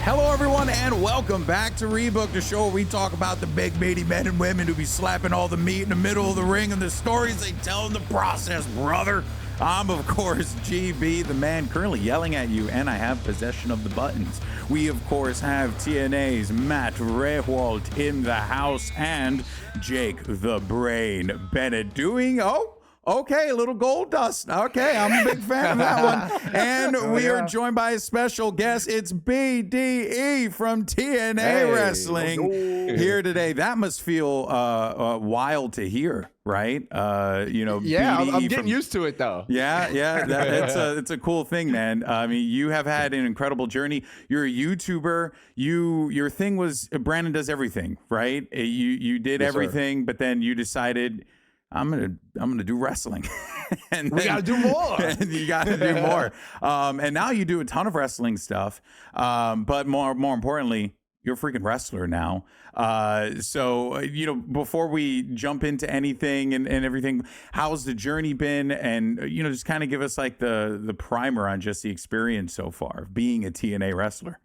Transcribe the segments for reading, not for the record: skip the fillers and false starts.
Hello, everyone, and welcome back to Rebooked, the show where we talk about the big, meaty men and women who be slapping all the meat in the middle of the ring and the stories they tell in the process, brother. I'm, of course, GB, the man currently yelling at you, and I have possession of the buttons. We, of course, have TNA's Matt Rehwalt in the house and Jake the Brain Bennett doing, okay, a little gold dust. Okay, I'm a big fan of that one. And we are joined by a special guest. It's BDE from TNA Wrestling here today. That must feel wild to hear, right? Yeah, I'm getting used to it though. Yeah, it's a cool thing, man. I mean, you have had an incredible journey. You're a YouTuber. Your thing was Brandon does everything, right? You did everything, but then you decided, I'm gonna do wrestling, and we gotta do more. And you gotta do more. And now you do a ton of wrestling stuff. But more importantly, you're a freaking wrestler now. So before we jump into anything and everything, how's the journey been? And just kind of give us like the primer on just the experience so far of being a TNA wrestler.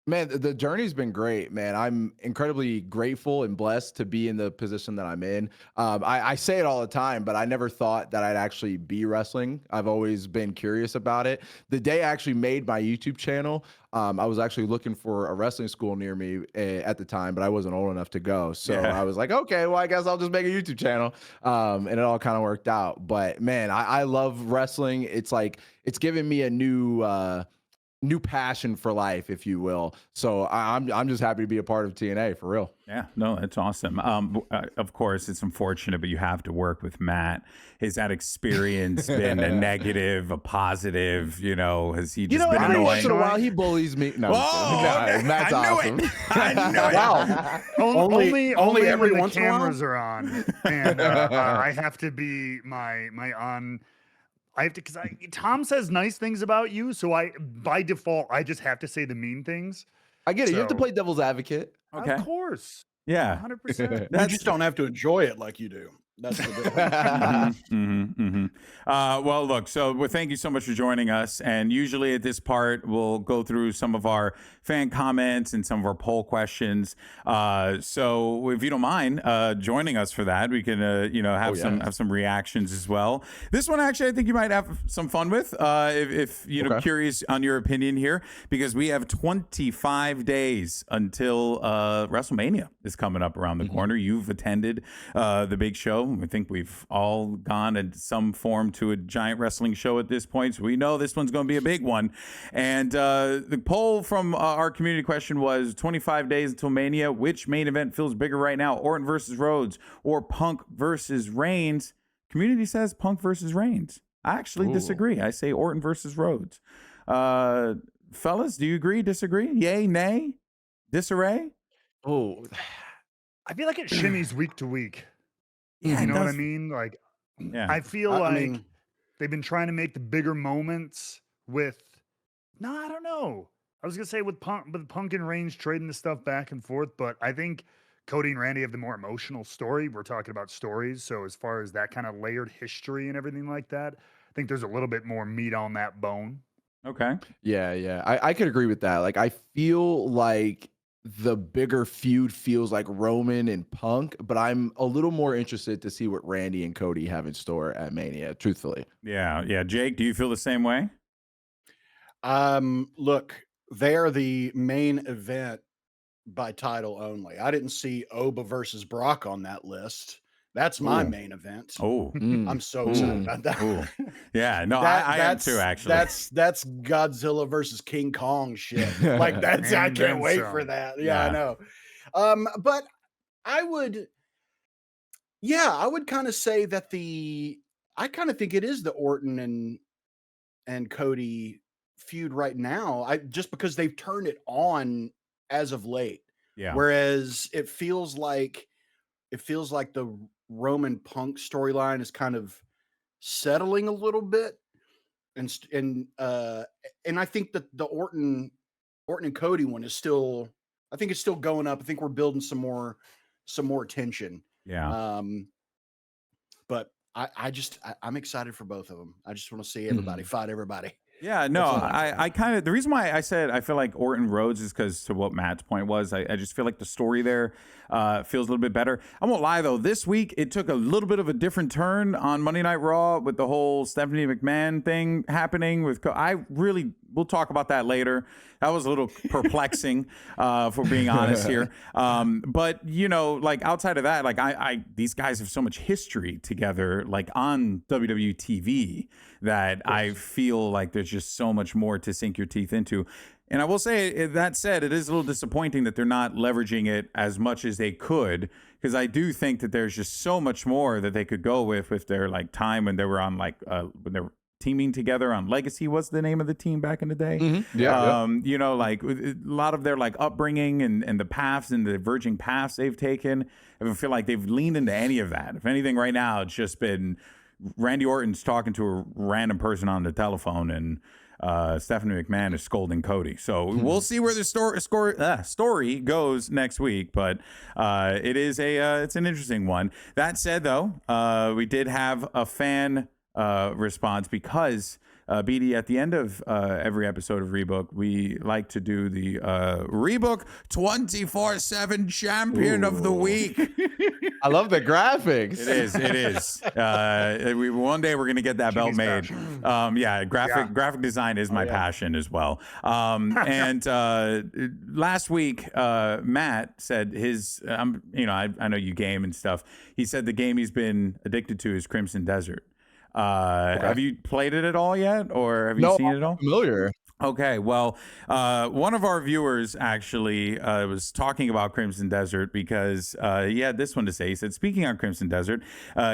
Man, the journey's been great, man. I'm incredibly grateful and blessed to be in the position that I'm in. I say it all the time, but I never thought that I'd actually be wrestling. I've always been curious about it. The day I actually made my YouTube channel, I was actually looking for a wrestling school near me at the time, but I wasn't old enough to go. So I was like, okay, well, I guess I'll just make a YouTube channel. And it all kind of worked out. But man, I love wrestling. It's like, it's given me a new passion for life, if you will. So I'm just happy to be a part of TNA for real. Yeah, no, that's awesome. Of course, it's unfortunate, but you have to work with Matt. Has that experience been a negative, a positive? Has he just been annoying? Once in a while, he bullies me. No, Matt's awesome. I knew it. Wow. only every when the cameras are on, and I have to be my on. I have to, because Tom says nice things about you, so by default I just have to say the mean things. I get it. You have to play devil's advocate. Okay. Of course. Yeah. 100%. You just don't have to enjoy it like you do. That's the difference. Well, look, thank you so much for joining us. And usually at this part, we'll go through some of our fan comments and some of our poll questions. So if you don't mind joining us for that, we can have some reactions as well. This one, actually, I think you might have some fun with if curious on your opinion here, because we have 25 days until WrestleMania is coming up around the corner. You've attended the big show. I think we've all gone in some form to a giant wrestling show at this point, so we know this one's going to be a big one. And the poll from our community question was 25 days until Mania. Which main event feels bigger right now? Orton versus Rhodes or Punk versus Reigns? Community says Punk versus Reigns. I actually disagree. I say Orton versus Rhodes. Fellas, do you agree, disagree? Yay, nay, disarray? Oh, I feel like it shimmies week to week. Yeah, you know what I mean? Like, I feel like they've been trying to make the bigger moments with. No, I don't know. I was gonna say with Punk and Reigns trading the stuff back and forth, but I think Cody and Randy have the more emotional story. We're talking about stories, so as far as that kind of layered history and everything like that, I think there's a little bit more meat on that bone. Okay. Yeah. I could agree with that. Like, I feel like the bigger feud feels like Roman and Punk, but I'm a little more interested to see what Randy and Cody have in store at Mania, truthfully. Yeah. Jake, do you feel the same way? Look, they're the main event by title only. I didn't see Oba versus Brock on that list. That's my main event. I'm so excited about that. Yeah, no, I am too, actually. That's Godzilla versus King Kong shit. Like, that's I can't wait for that. Yeah, I know. But I would kind of say that I kind of think it is the Orton and Cody feud right now. Just because they've turned it on as of late. Yeah. Whereas it feels like the Roman Punk storyline is kind of settling a little bit, and I think that the Orton and Cody one is still, I think it's still going up. I think we're building some more tension. Yeah. But I'm excited for both of them. I just want to see everybody fight everybody. Yeah, no, I kind of, the reason why I said I feel like Orton Rhodes is because to what Matt's point was, I just feel like the story there feels a little bit better. I won't lie though, this week it took a little bit of a different turn on Monday Night Raw with the whole Stephanie McMahon thing happening with, we'll talk about that later. That was a little perplexing, for being honest here. But you know, like outside of that, like these guys have so much history together, like on WWE TV, that I feel like there's just so much more to sink your teeth into. And I will say, that said, it is a little disappointing that they're not leveraging it as much as they could, because I do think that there's just so much more that they could go with their like time when they were on like when they were teaming together on Legacy was the name of the team back in the day. Mm-hmm. Yeah, you know, like a lot of their like upbringing and the paths and the diverging paths they've taken. I don't feel like they've leaned into any of that. If anything, right now it's just been Randy Orton's talking to a random person on the telephone, and Stephanie McMahon is scolding Cody. So we'll see where the story goes next week. But it is it's an interesting one. That said, though, we did have a fan response because BD, at the end of every episode of Rebook, we like to do the Rebook 24/7 Champion of the Week. I love the graphics. It is. One day we're gonna get that belt made. Graphic design is my passion as well. And last week, Matt said his. I know you game and stuff. He said the game he's been addicted to is Crimson Desert. Have you played it at all yet, or have you seen it all? Familiar. Okay, well, one of our viewers actually was talking about Crimson Desert because he had this one to say. He said, speaking on Crimson Desert,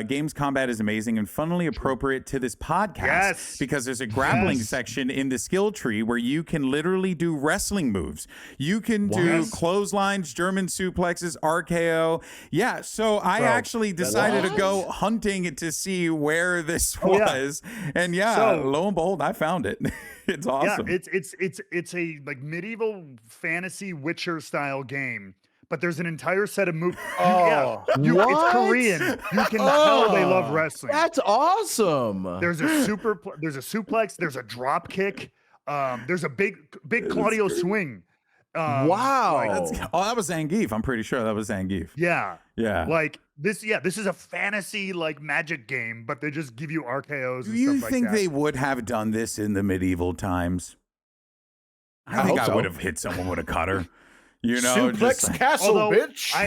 games combat is amazing and funnily appropriate to this podcast because there's a grappling section in the skill tree where you can literally do wrestling moves. You can do clotheslines, German suplexes, RKO. Yeah, so I actually decided to go hunting to see where this was. And lo and behold, I found it. It's awesome. Yeah, it's a like medieval fantasy Witcher style game, but there's an entire set of moves. It's Korean. You can tell they love wrestling. That's awesome. There's a suplex. There's a drop kick. There's a big Claudio swing. Wow. That was Zangief. I'm pretty sure that was Zangief. Yeah. Like this is a fantasy like magic game, but they just give you RKOs. Do you think they would have done this in the medieval times? I think I would have hit someone with a cutter. You know, suplex castle, bitch. I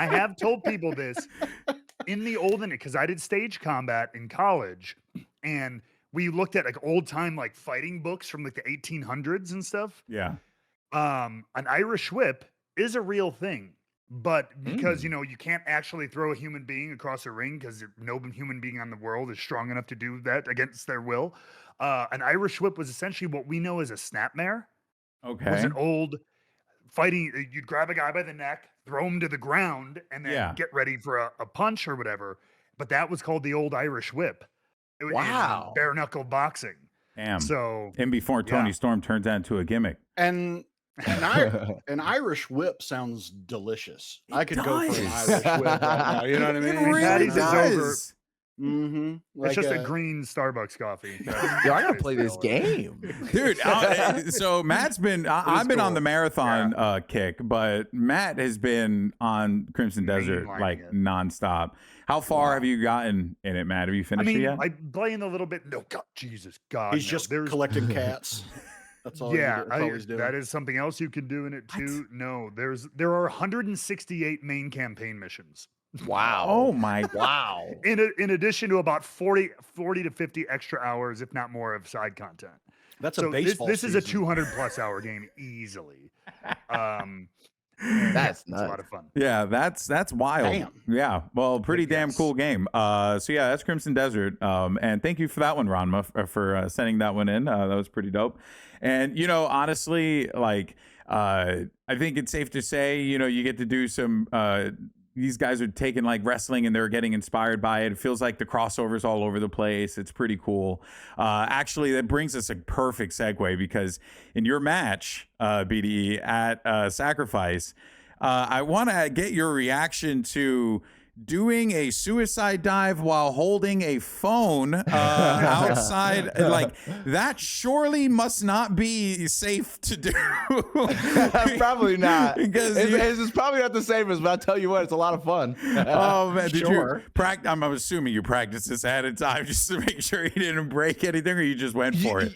have told people this. In the olden, because I did stage combat in college, and we looked at like old time like fighting books from like the 1800s and stuff. Yeah. An Irish whip is a real thing, but because you can't actually throw a human being across a ring because no human being on the world is strong enough to do that against their will. An Irish whip was essentially what we know as a snapmare. Okay. It was an old fighting. You'd grab a guy by the neck, throw him to the ground, and then get ready for a punch or whatever. But that was called the old Irish whip. It was bare knuckle boxing. Damn. So, and before Tony Storm turns that into a gimmick. And an Irish whip sounds delicious. I could go for an Irish whip right now. You know what I mean? It really does. Mm-hmm. It's just a green Starbucks coffee. I gotta play this game, dude. So Matt's been. I've been on the marathon kick, but Matt has been on Crimson Desert like nonstop. How far have you gotten in it, Matt? Have you finished it yet? I'm playing a little bit. No, God, Jesus, God. He's just collecting cats. That's all. He's doing. That is something else you can do in it too. What? No, there are 168 main campaign missions. Wow. Oh my. Wow. In addition to about 40 to 50 extra hours, if not more, of side content. That's a baseball. This is a 200+ hour game easily. That's nuts. It's a lot of fun. Yeah, that's wild. Damn. Yeah, well, pretty damn cool game. So yeah, that's Crimson Desert. And thank you for that one, Ranma, for sending that one in. That was pretty dope. And honestly, like I think it's safe to say, you get to do some. These guys are taking like wrestling and they're getting inspired by it. It feels like the crossovers all over the place. It's pretty cool. Actually, that brings us a perfect segue because in your match, BDE at Sacrifice, I want to get your reaction to doing a suicide dive while holding a phone outside, like that surely must not be safe to do. Probably not. Because it's probably not the safest, but I'll tell you what, it's a lot of fun. Oh man, did Sure. you practice? I'm assuming you practiced this ahead of time just to make sure you didn't break anything, or you just went for it.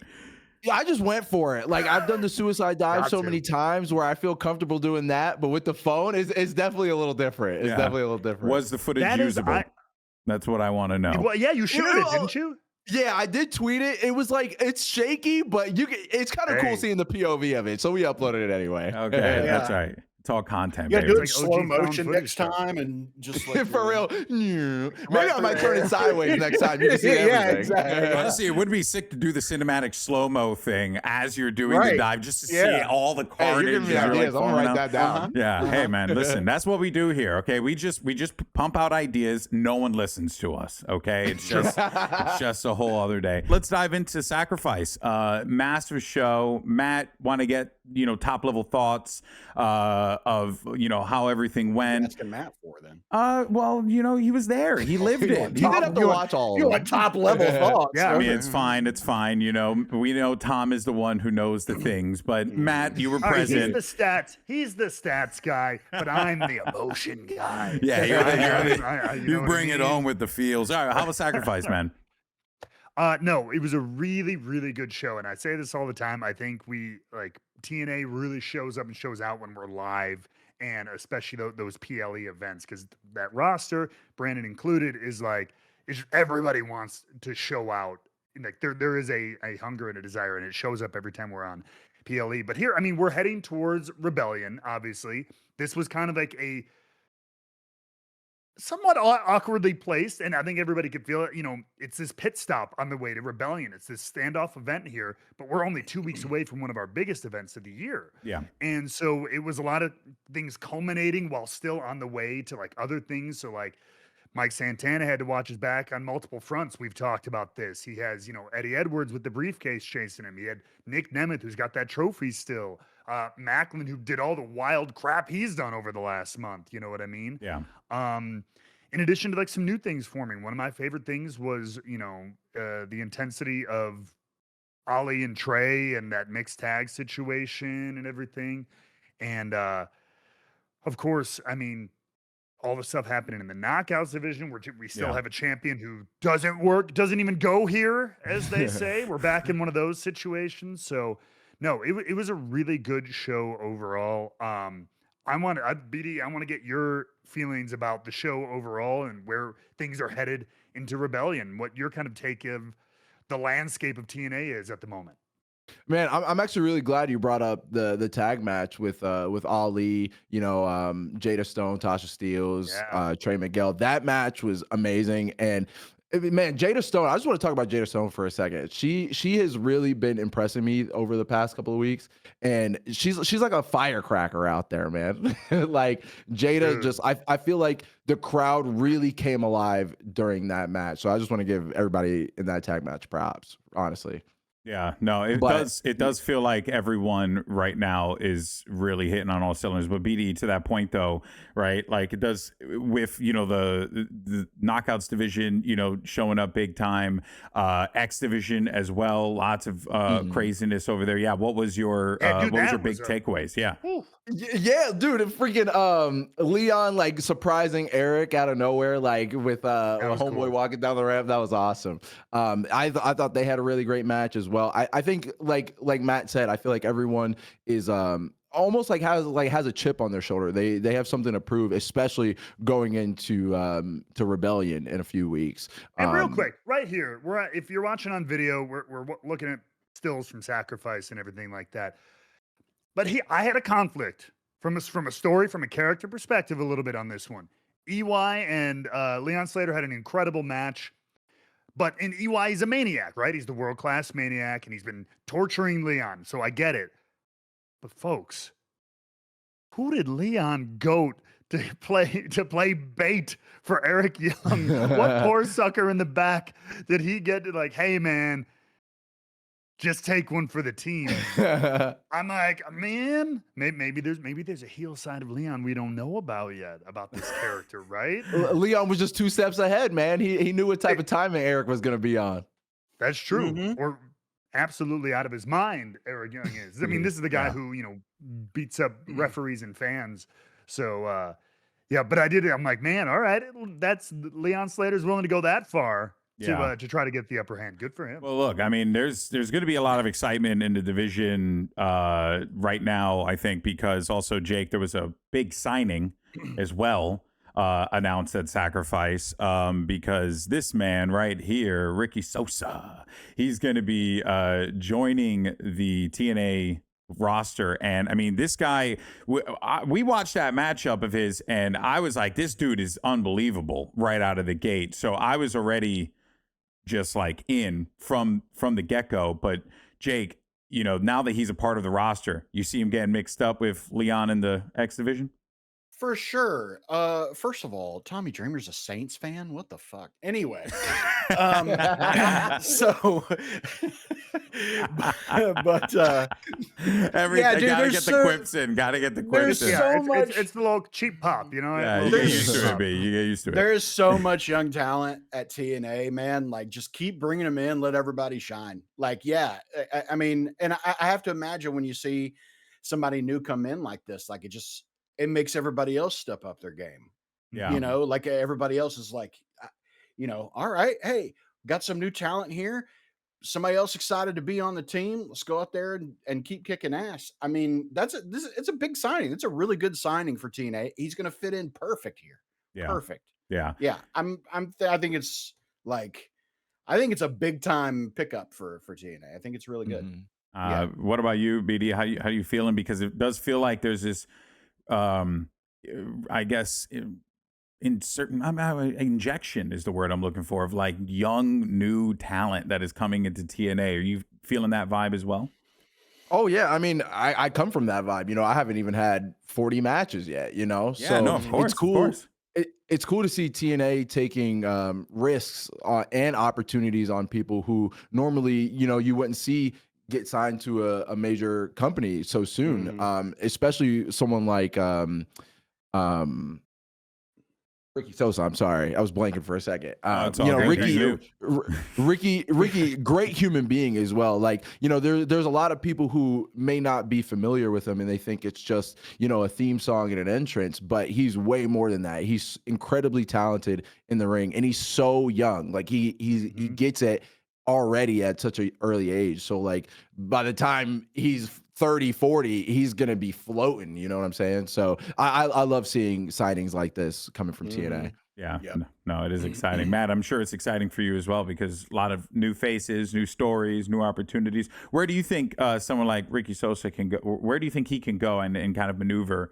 Yeah, I just went for it. Like I've done the suicide dive so many times where I feel comfortable doing that, but with the phone, it's definitely a little different. It's definitely a little different. Was the footage usable? That's what I want to know. Well, yeah, you shared it, didn't you? Yeah, I did tweet it. It was like it's shaky, but it's kind of cool seeing the POV of it. So we uploaded it anyway. Okay, that's right. It's all content. Yeah, baby. do it Like slow OG motion found next footage time and just like For real. Maybe I might turn it sideways next time. You can see everything. Yeah, exactly. Honestly, it would be sick to do the cinematic slow-mo thing as you're doing the dive, just to see all the Hey, carnage. you're giving me as you're, ideas. I'm gonna falling write out. that down. Yeah. Hey, man, listen, that's what we do here. Okay. We just pump out ideas. No one listens to us. Okay. It's just a whole other day. Let's dive into Sacrifice. Massive show. Matt, want to get, top level thoughts of, how everything went. asking Matt for then. Well, he was there. He lived it. You did have to watch all of You them. want top level thoughts. Yeah, I mean, it's fine. It's fine. We know Tom is the one who knows the things, but Matt, you were All right, present. He's the stats guy, but I'm the emotion guy. Yeah, You know you what bring I it mean? on with the feels. All right, how was Sacrifice, man? No, it was a really, really good show. And I say this all the time. I think TNA really shows up and shows out when we're live, and especially those PLE events, because that roster, Brandon included, is everybody wants to show out. Like there is a hunger and a desire, and it shows up every time we're on PLE. But here, I mean, we're heading towards Rebellion, obviously. This was kind of like a somewhat awkwardly placed, and I think everybody could feel it. It's this pit stop on the way to Rebellion. It's this standoff event here, but we're only 2 weeks away from one of our biggest events of the year. Yeah. And so it was a lot of things culminating while still on the way to other things. So Mike Santana had to watch his back on multiple fronts. We've talked about this. He has, Eddie Edwards with the briefcase chasing him. He had Nick Nemeth, who's got that trophy still. Macklin, who did all the wild crap he's done over the last month. You know what I mean? Yeah. In addition to some new things forming, one of my favorite things was, the intensity of Ollie and Trey and that mixed tag situation and everything. And, of course, I mean, all the stuff happening in the knockouts division, where we still have a champion who doesn't even go here, as they say. We're back in one of those situations. So no, it was a really good show overall. BD, I want to get your feelings about the show overall and where things are headed into Rebellion. What your kind of take of the landscape of TNA is at the moment. Man, I'm actually really glad you brought up the tag match with Ali, Jada Stone, Tasha Steelz, Trey Miguel. That match was amazing. And man, Jada Stone, I just want to talk about Jada Stone for a second. She has really been impressing me over the past couple of weeks, and she's like a firecracker out there, man. Like Jada, just I feel like the crowd really came alive during that match. So I just want to give everybody in that tag match props, honestly. Yeah, no, it does feel like everyone right now is really hitting on all cylinders. But BD, to that point though, right? Like it does with, the knockouts division, showing up big time, X division as well. Lots of craziness over there. Yeah. What was your big takeaways? Yeah. Yeah, dude, freaking Leon surprising Eric out of nowhere, with a homeboy walking down the ramp. That was awesome. I thought they had a really great match as well. I think like Matt said, I feel like everyone is almost has a chip on their shoulder. They have something to prove, especially going into to Rebellion in a few weeks. And real quick, right here, if you're watching on video, we're looking at stills from Sacrifice and everything like that. But I had a conflict from a story, from a character perspective, a little bit on this one. EY and Leon Slater had an incredible match, but in EY, he's a maniac, right? He's the world-class maniac, and he's been torturing Leon, so I get it. But folks, who did Leon goat to play bait for Eric Young? What poor sucker in the back did he get to hey man, just take one for the team. I'm like, man, maybe there's a heel side of Leon we don't know about yet about this character, right? Leon was just 2 steps ahead, man. He knew what type of timing Eric was going to be on. That's true. Or absolutely out of his mind, Eric Young is. I mean, this is the guy who, beats up referees and fans. So, yeah, but I'm like, man, all right, that's Leon Slater's willing to go that far to try to get the upper hand. Good for him. Well, look, I mean, there's going to be a lot of excitement in the division right now, I think, because also, Jake, there was a big signing as well announced at Sacrifice because this man right here, Ricky SOSA, he's going to be joining the TNA roster. And I mean, this guy, we watched that matchup of his, and I was like, this dude is unbelievable right out of the gate. So I was already just like in from the get-go. But Jake, now that he's a part of the roster, you see him getting mixed up with Leon in the X division? For sure. First of all, Tommy Dreamer's a Saints fan. What the fuck? Anyway, so, but everything gotta get the quips in. Gotta get the quips in. It's the little cheap pop, Yeah, you get used to it, B. You get used to it. There is so much young talent at TNA, man. Like, just keep bringing them in. Let everybody shine. Like, yeah. I mean, and I have to imagine when you see somebody new come in like this, like it makes everybody else step up their game. Yeah. Like everybody else is like, all right, hey, got some new talent here. Somebody else excited to be on the team. Let's go out there and keep kicking ass. I mean, it's a big signing. It's a really good signing for TNA. He's going to fit in perfect here. Yeah. Perfect. Yeah. Yeah. I think it's a big time pickup for TNA. I think it's really good. Mm-hmm. What about you, BD? How you feeling? Because it does feel like there's this, I guess in certain injection is the word I'm looking for, of like young new talent that is coming into TNA. Are you feeling that vibe as well? Oh yeah, I mean, I come from that vibe. I haven't even had 40 matches yet. Yeah, so no, of course, it's cool. Of course. It's cool to see TNA taking risks and opportunities on people who normally, you wouldn't see get signed to a major company so soon. Especially someone like Ricky SOSA. I'm sorry, I was blanking for a second. Ricky, great human being as well. Like, there's a lot of people who may not be familiar with him and they think it's just, a theme song and an entrance, but he's way more than that. He's incredibly talented in the ring, and he's so young. Like he gets it already at such an early age. So like by the time he's 30, 40, he's going to be floating. You know what I'm saying? So I love seeing signings like this coming from TNA. Yeah. Yep. No, it is exciting. Matt, I'm sure it's exciting for you as well, because a lot of new faces, new stories, new opportunities. Where do you think someone like Ricky SOSA can go? Where do you think he can go and kind of maneuver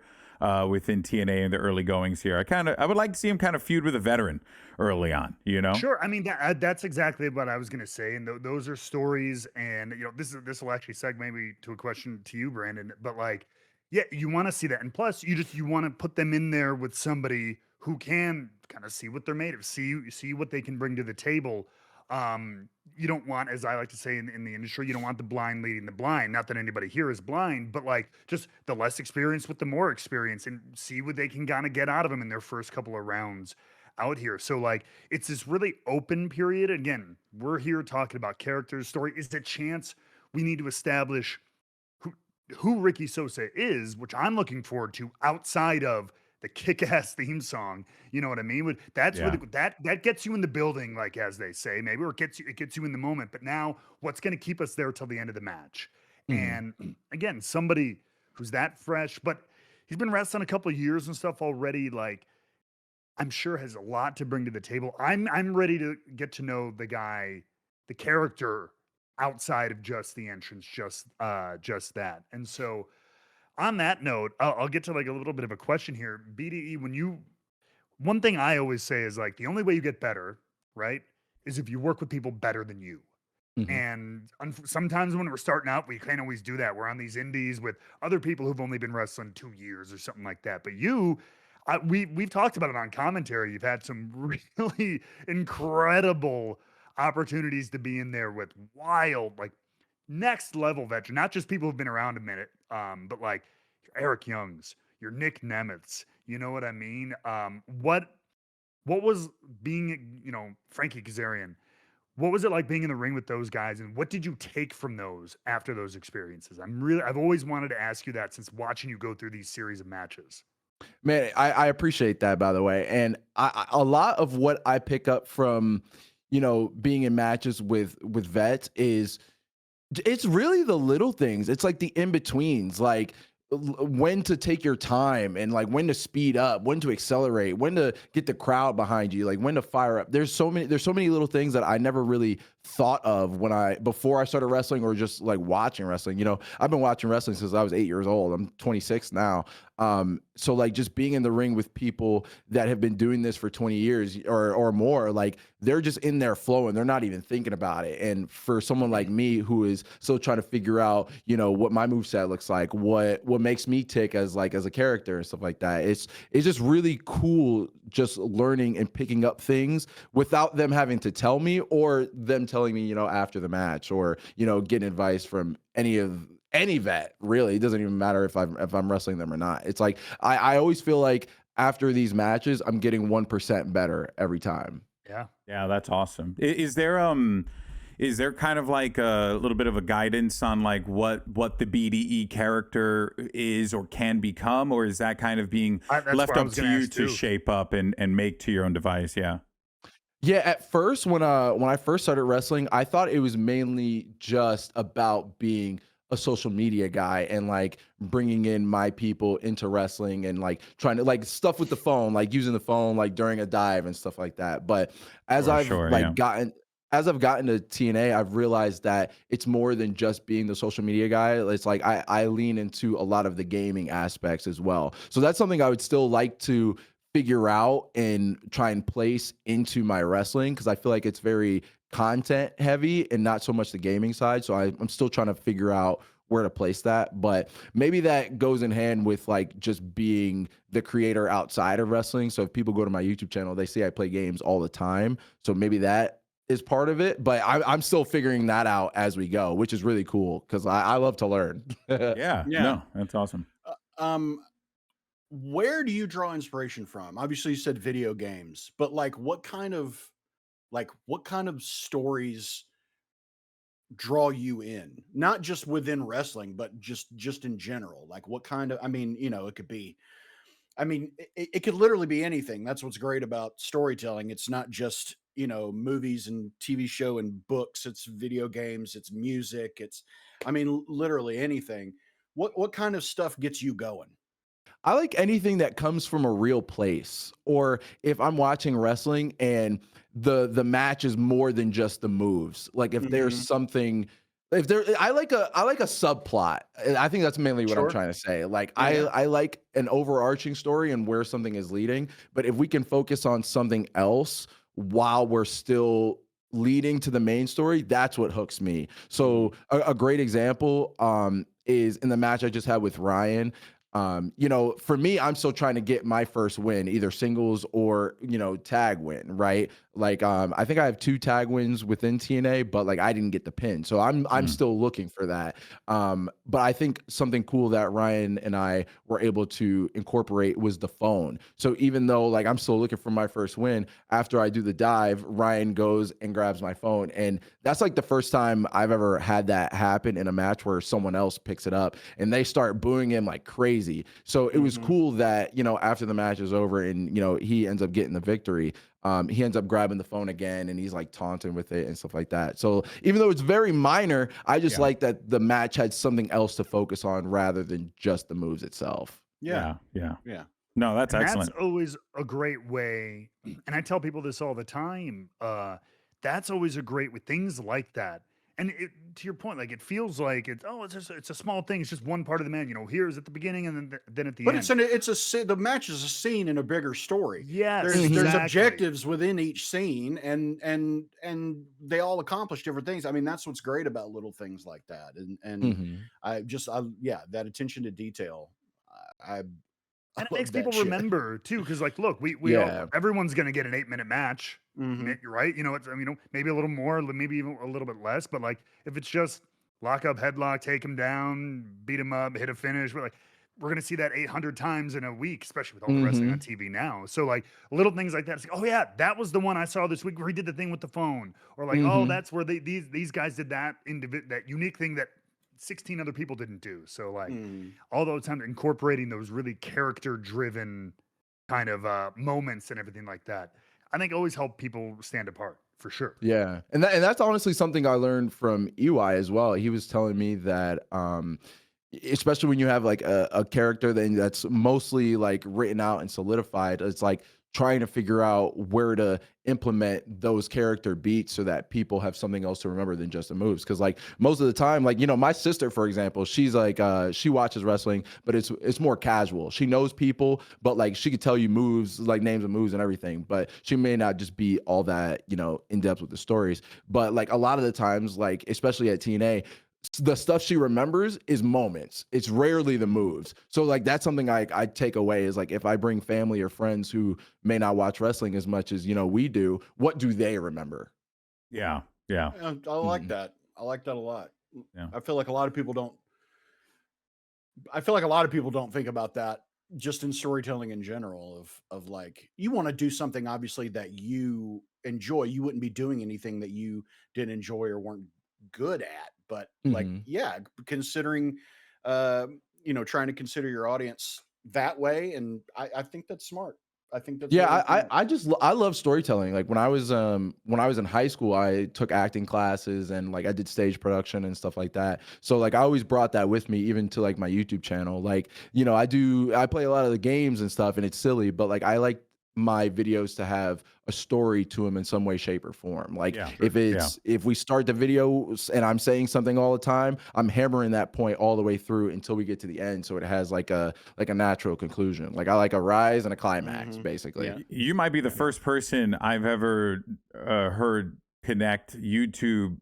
within TNA in the early goings here? I would like to see him kind of feud with a veteran early on, Sure. I mean, that's exactly what I was going to say. And those are stories. And, this will actually segue maybe to a question to you, Brandon. But like, yeah, you want to see that. And plus, you want to put them in there with somebody who can kind of see what they're made of, see what they can bring to the table. You don't want, as I like to say in the industry, you don't want the blind leading the blind. Not that anybody here is blind, but like just the less experience with the more experience, and see what they can kind of get out of them in their first couple of rounds out here. So like, it's this really open period. Again, we're here talking about characters, story. Is the chance we need to establish who Ricky SOSA is, which I'm looking forward to outside of the kick-ass theme song. You know what I mean? That's really, that gets you in the building, like as they say, maybe, or it gets you in the moment. But now, what's going to keep us there till the end of the match? And again, somebody who's that fresh, but he's been wrestling a couple of years and stuff already. Like, I'm sure has a lot to bring to the table. I'm ready to get to know the guy, the character outside of just the entrance, just that. And so, on that note, I'll get to like a little bit of a question here. BDE, one thing I always say is like, the only way you get better, right, is if you work with people better than you. And sometimes when we're starting out, we can't always do that. We're on these indies with other people who've only been wrestling 2 years or something like that. But we've talked about it on commentary. You've had some really incredible opportunities to be in there with wild, like next level veteran, not just people who've been around a minute, but like your Eric Youngs, your Nick Nemeths, you know what I mean? What was being, Frankie Kazarian, what was it like being in the ring with those guys, and what did you take from those after those experiences? I've always wanted to ask you that since watching you go through these series of matches. Man, I appreciate that, by the way. And a lot of what I pick up from, being in matches with vets is it's really the little things. It's like the in-betweens, like when to take your time and like when to speed up, when to accelerate, when to get the crowd behind you, like when to fire up. There's so many little things that I never really thought of before I started wrestling or just like watching wrestling. I've been watching wrestling since I was 8 years old. I'm 26 now. So like just being in the ring with people that have been doing this for 20 years or more, like they're just in there flowing. They're not even thinking about it. And for someone like me who is still trying to figure out, what my moveset looks like, what makes me tick as a character and stuff like that. It's just really cool just learning and picking up things without them having to tell me or them telling me, after the match or, getting advice from any vet, really. It doesn't even matter if I'm wrestling them or not. It's like I always feel like after these matches, I'm getting 1% better every time. Yeah, that's awesome. Is there kind of like a little bit of a guidance on like what the BDE character is or can become, or is that kind of being left up to you to shape up and make to your own device? Yeah. Yeah, at first when I first started wrestling, I thought it was mainly just about being a social media guy and like bringing in my people into wrestling and like trying to like stuff with the phone, like using the phone like during a dive and stuff like that. But as I've gotten to TNA, I've realized that it's more than just being the social media guy. It's like I lean into a lot of the gaming aspects as well. So that's something I would still like to figure out and try and place into my wrestling because I feel like it's very content heavy and not so much the gaming side. So I'm still trying to figure out where to place that, but maybe that goes in hand with like just being the creator outside of wrestling. So if people go to my YouTube channel, they see I play games all the time. So maybe that is part of it, but I'm still figuring that out as we go, which is really cool because I love to learn. Yeah, no, that's awesome. Where do you draw inspiration from? Obviously you said video games, but like what kind of stories draw you in? Not just within wrestling, but just in general. Like what kind of, it could be, it could literally be anything. That's what's great about storytelling. It's not just, movies and TV show and books. It's video games, it's music. Literally anything. What kind of stuff gets you going? I like anything that comes from a real place, or if I'm watching wrestling and the match is more than just the moves. Like if there's something, I like a subplot. I think that's mainly what I'm trying to say. Like I like an overarching story and where something is leading, but if we can focus on something else while we're still leading to the main story, that's what hooks me. So a great example is in the match I just had with Ryan. For me, I'm still trying to get my first win, either singles or, tag win, right? Like, I think I have 2 tag wins within TNA, but like I didn't get the pin. So I'm still looking for that. But I think something cool that Ryan and I were able to incorporate was the phone. So even though like I'm still looking for my first win, after I do the dive, Ryan goes and grabs my phone. And that's like the first time I've ever had that happen in a match where someone else picks it up and they start booing him like crazy. So it was cool that, after the match is over and, he ends up getting the victory, he ends up grabbing the phone again and he's like taunting with it and stuff like that. So even though it's very minor, I just like that the match had something else to focus on rather than just the moves itself. Yeah. No, that's excellent. That's always a great way. And I tell people this all the time. That's always a great with things like that. And to your point, like it feels like it's a small thing. It's just one part of the man. Here's at the beginning and then at the end. But the match is a scene in a bigger story. Yes, there's objectives within each scene, and they all accomplish different things. That's what's great about little things like that. And that attention to detail. And it makes people remember too, because like, look, we all, everyone's gonna get an 8-minute match, right? It's maybe a little more, maybe even a little bit less, but like if it's just lock up, headlock, take him down, beat him up, hit a finish. We're going to see that 800 times in a week, especially with all the wrestling on TV now. So like little things like that. It's like, oh yeah, that was the one I saw this week where he did the thing with the phone, or like, oh, that's where these guys did that that unique thing that 16 other people didn't do. So like all those times incorporating those really character driven kind of moments and everything like that, I think always help people stand apart for sure. Yeah. And that's honestly something I learned from EY as well. He was telling me that, especially when you have like a character that's mostly like written out and solidified, it's like trying to figure out where to implement those character beats so that people have something else to remember than just the moves. Cause like most of the time, like, my sister, for example, she's like, she watches wrestling, but it's more casual. She knows people, but like she could tell you moves, like names of moves and everything, but she may not just be all that, in depth with the stories. But like a lot of the times, like, especially at TNA, the stuff she remembers is moments. It's rarely the moves. So like that's something I take away is like if I bring family or friends who may not watch wrestling as much as we do, what do they remember? Yeah. I like that. I like that a lot. Yeah. I feel like a lot of people don't think about that just in storytelling in general of like, you want to do something obviously that you enjoy. You wouldn't be doing anything that you didn't enjoy or weren't good at. But like, yeah, considering, trying to consider your audience that way. And I think that's smart. I think that's, I love storytelling. Like when I was in high school, I took acting classes and like I did stage production and stuff like that. So like I always brought that with me, even to like my YouTube channel. Like, I play a lot of the games and stuff and it's silly, but like I like my videos to have a story to them in some way, shape, or form. Like if we start the video and I'm saying something all the time, I'm hammering that point all the way through until we get to the end, so it has like a natural conclusion. Like I like a rise and a climax, basically. Yeah. You might be the first person I've ever heard connect YouTube,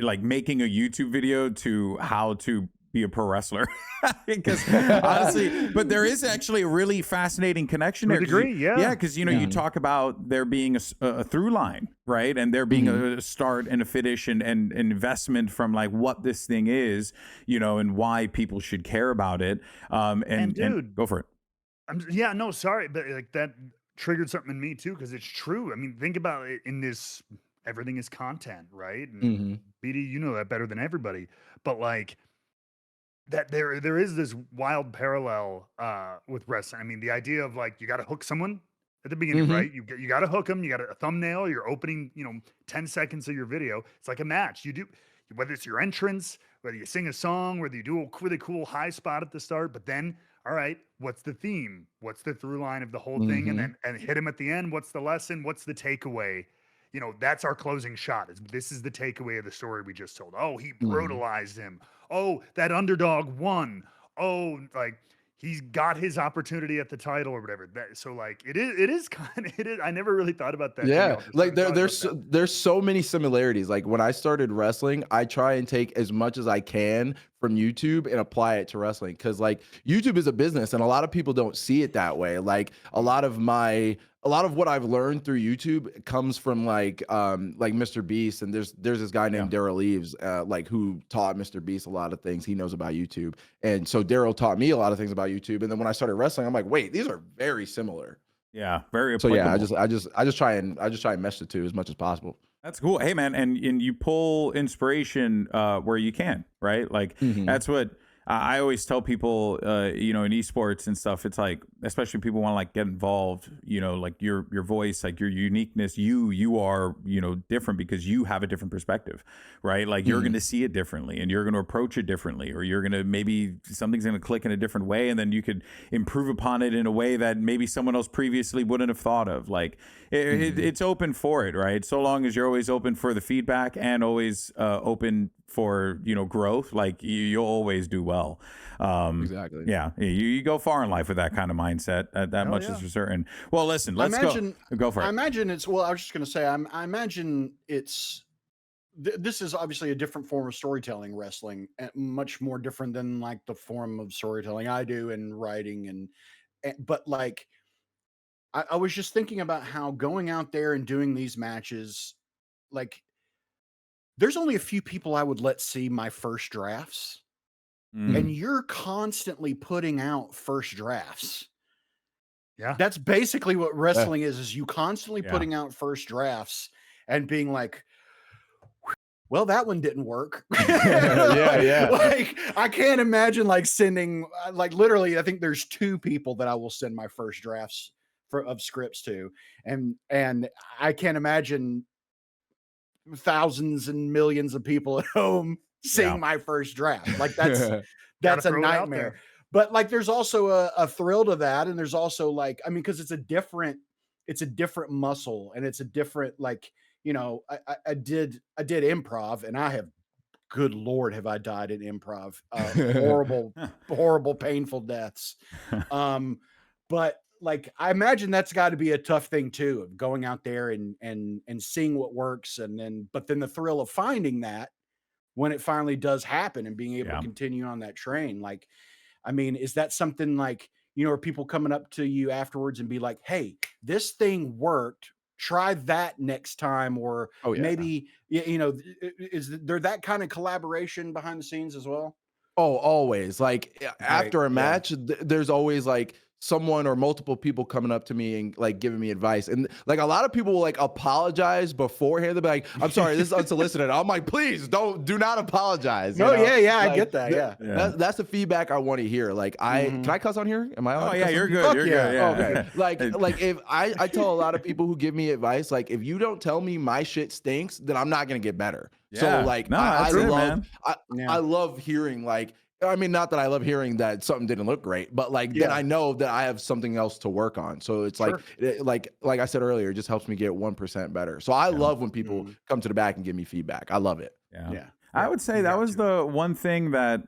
like making a YouTube video to how to be a pro wrestler. Because honestly, but there is actually a really fascinating connection there. Because you talk about there being a through line, right? And there being a start and a finish and investment from like what this thing is, and why people should care about it. And dude, go for it. Sorry, but like that triggered something in me too, because it's true. I mean, think about it in this, everything is content, right? And BD, you know that better than everybody. But like, that there is this wild parallel with wrestling. I mean, the idea of like, you got to hook someone at the beginning, right? You got to hook them. You got a thumbnail. You're opening, 10 seconds of your video. It's like a match. You do, whether it's your entrance, whether you sing a song, whether you do a really cool high spot at the start. But then, all right, what's the theme? What's the through line of the whole thing? And then hit him at the end. What's the lesson? What's the takeaway? That's our closing shot. This is the takeaway of the story we just told. Oh, he brutalized him. Oh, that underdog won. Oh, like he's got his opportunity at the title or whatever. So like it is kind of, I never really thought about that. Yeah, like there's so many similarities. Like when I started wrestling, I try and take as much as I can from YouTube and apply it to wrestling, because like YouTube is a business and a lot of people don't see it that way. Like a lot of what I've learned through YouTube comes from like Mr. Beast, and there's this guy named Daryl Eves, like who taught Mr. Beast a lot of things he knows about YouTube, and so Daryl taught me a lot of things about YouTube. And then when I started wrestling, I'm like, wait, these are very similar. Yeah, very. So yeah, I just try and mesh the two as much as possible. That's cool. Hey man, and you pull inspiration where you can, right? Like that's what I always tell people, in esports and stuff. It's like, especially people want to like get involved, like your voice, like your uniqueness, you are, different because you have a different perspective, right? Like you're going to see it differently and you're going to approach it differently, or you're going to, maybe something's going to click in a different way. And then you could improve upon it in a way that maybe someone else previously wouldn't have thought of. Like it's open for it, right? So long as you're always open for the feedback and always open for growth, like you'll always do well. Exactly. Yeah, you go far in life with that kind of mindset. That much is for certain. Well, listen, let's go for it. I imagine it's, well, I was just going to say, I imagine it's this is obviously a different form of storytelling, wrestling, much more different than like the form of storytelling I do in writing and but like I was just thinking about how going out there and doing these matches, like there's only a few people I would let see my first drafts. And you're constantly putting out first drafts. Yeah. That's basically what wrestling is you constantly putting out first drafts and being like, well, that one didn't work. Like, I can't imagine like sending, like literally, I think there's 2 people that I will send my first drafts of scripts to. And I can't imagine thousands and millions of people at home seeing my first draft. Like that's a nightmare. But like, there's also a thrill to that. And there's also like, I mean, cause it's a different muscle, and it's a different, like, you know, I did improv, and I have, good Lord, have I died in improv, horrible, painful deaths. But like, I imagine that's got to be a tough thing too, of going out there and seeing what works. But then the thrill of finding that when it finally does happen and being able to continue on that train. Like, I mean, is that something like, you know, are people coming up to you afterwards and be like, hey, this thing worked, try that next time? Or maybe, you know, is there that kind of collaboration behind the scenes as well? Oh, always. Like after a match, there's always like someone or multiple people coming up to me and like giving me advice. And like a lot of people will like apologize beforehand. They'll be like, I'm sorry, this is unsolicited. I'm like, please do not apologize. No, you know? I like, get that. That's the feedback I want to hear. Like can I cuss on here? Am I on? Oh yeah, you're good. You're good. Yeah. Okay. Like if I tell a lot of people who give me advice, like if you don't tell me my shit stinks, then I'm not going to get better. Yeah. So like, no, I love hearing like, I mean, not that I love hearing that something didn't look great, but like then I know that I have something else to work on. So it's like, like I said earlier, it just helps me get 1% better. So I love when people come to the back and give me feedback. I love it. Yeah. I would say that was the one thing that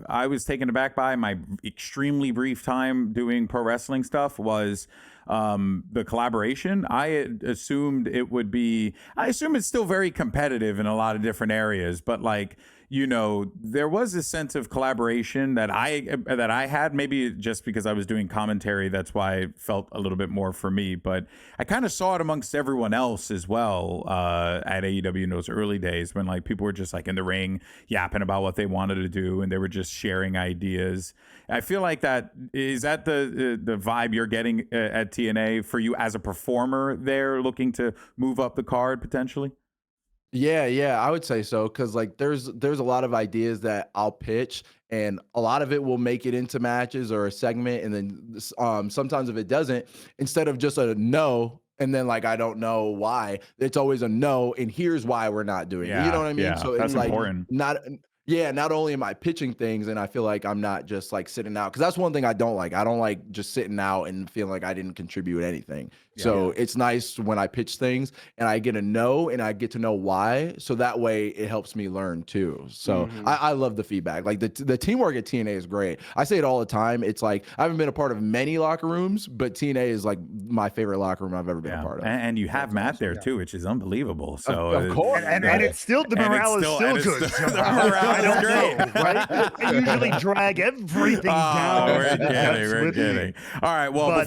I was taken aback by my extremely brief time doing pro wrestling stuff was the collaboration. I had assumed it would be, I assume it's still very competitive in a lot of different areas, but like, you know, there was a sense of collaboration that I had, maybe just because I was doing commentary. That's why it felt a little bit more for me, but I kind of saw it amongst everyone else as well at AEW in those early days when like people were just like in the ring yapping about what they wanted to do and they were just sharing ideas. I feel like that is that the vibe you're getting at TNA for you as a performer there looking to move up the card potentially? Yeah, I would say so. Cause like there's a lot of ideas that I'll pitch and a lot of it will make it into matches or a segment. And then sometimes if it doesn't, instead of just a no, and then like I don't know why, it's always a no, and here's why we're not doing it. You know what I mean? So that's it's like important. Not only am I pitching things and I feel like I'm not just like sitting out, because that's one thing I don't like. I don't like just sitting out and feeling like I didn't contribute anything. So it's nice when I pitch things and I get a no and I get to know why. So that way it helps me learn too. So I love the feedback. Like the teamwork at TNA is great. I say it all the time. It's like I haven't been a part of many locker rooms, but TNA is like my favorite locker room I've ever been a part of. And you have Matt there too, which is unbelievable. So of course. And it's still, the morale is still good. I don't know, right? I usually drag everything down. We're kidding. All right. Well,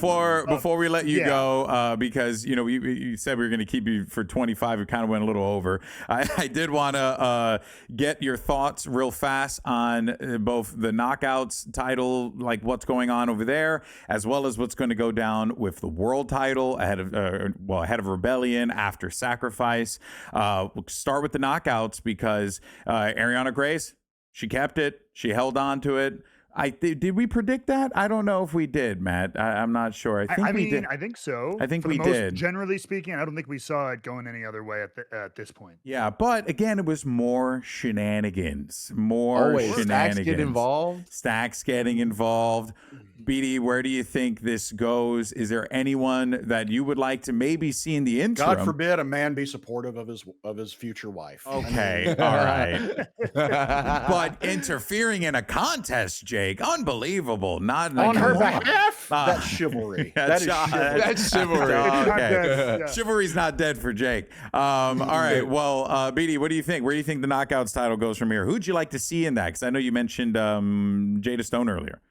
before we let you go, because you know you said we were going to keep you for 25, it kind of went a little over. I did want to get your thoughts real fast on both the Knockouts title, like what's going on over there, as well as what's going to go down with the world title ahead of Rebellion after Sacrifice. We'll start with the Knockouts because Ariana Grace, she kept it. She held on to it. Did we predict that? I don't know if we did, Matt. I'm not sure. I think we did. I think so. I think we did. Generally speaking, I don't think we saw it going any other way at this point. Yeah, but again, it was more shenanigans. Shenanigans. Stacks get involved. Stacks getting involved. BD, where do you think this goes? Is there anyone that you would like to maybe see in the interim? God forbid a man be supportive of his future wife. Okay, all right. But interfering in a contest, Jake, unbelievable. Not on her behalf. That's chivalry. That's chivalry. Okay. Chivalry's not dead for Jake. All right. Well, BD, what do you think? Where do you think the Knockouts title goes from here? Who'd you like to see in that? Because I know you mentioned Jade Stone earlier.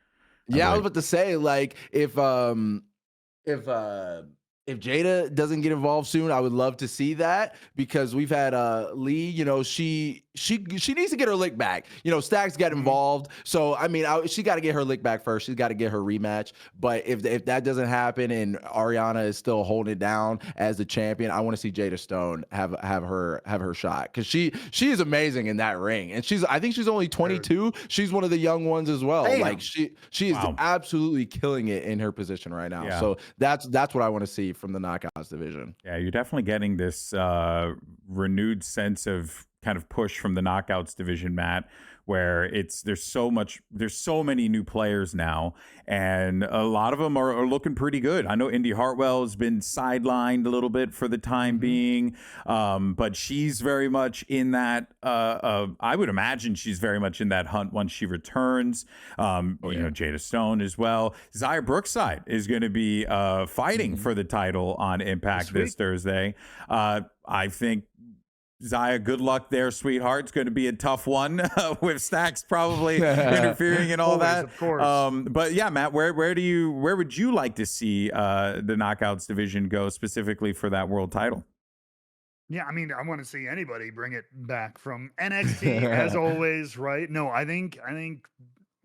Yeah, I was about to say, like, if if Jada doesn't get involved soon, I would love to see that, because we've had Lee, you know, she needs to get her lick back. You know, Stacks got involved. So, I mean, she got to get her lick back first. She's got to get her rematch. But if that doesn't happen and Ariana is still holding it down as the champion, I want to see Jada Stone have her shot, because she is amazing in that ring. And I think she's only 22. She's one of the young ones as well. Damn. Like she is absolutely killing it in her position right now. So that's what I want to see from the Knockouts division. Yeah, you're definitely getting this renewed sense of kind of push from the Knockouts division, Matt, where there's so many new players now, and a lot of them are looking pretty good. I know Indy Hartwell has been sidelined a little bit for the time being, but she's very much in that. I would imagine she's very much in that hunt once she returns. You know, Jada Stone as well. Xia Brookside is going to be fighting for the title on Impact this Thursday. I think, Xia, good luck there, sweetheart. It's going to be a tough one with Stacks probably interfering and all that. Of course. But yeah, Matt, where would you like to see the Knockouts division go specifically for that world title? Yeah, I mean, I want to see anybody bring it back from NXT as always, right? No, I think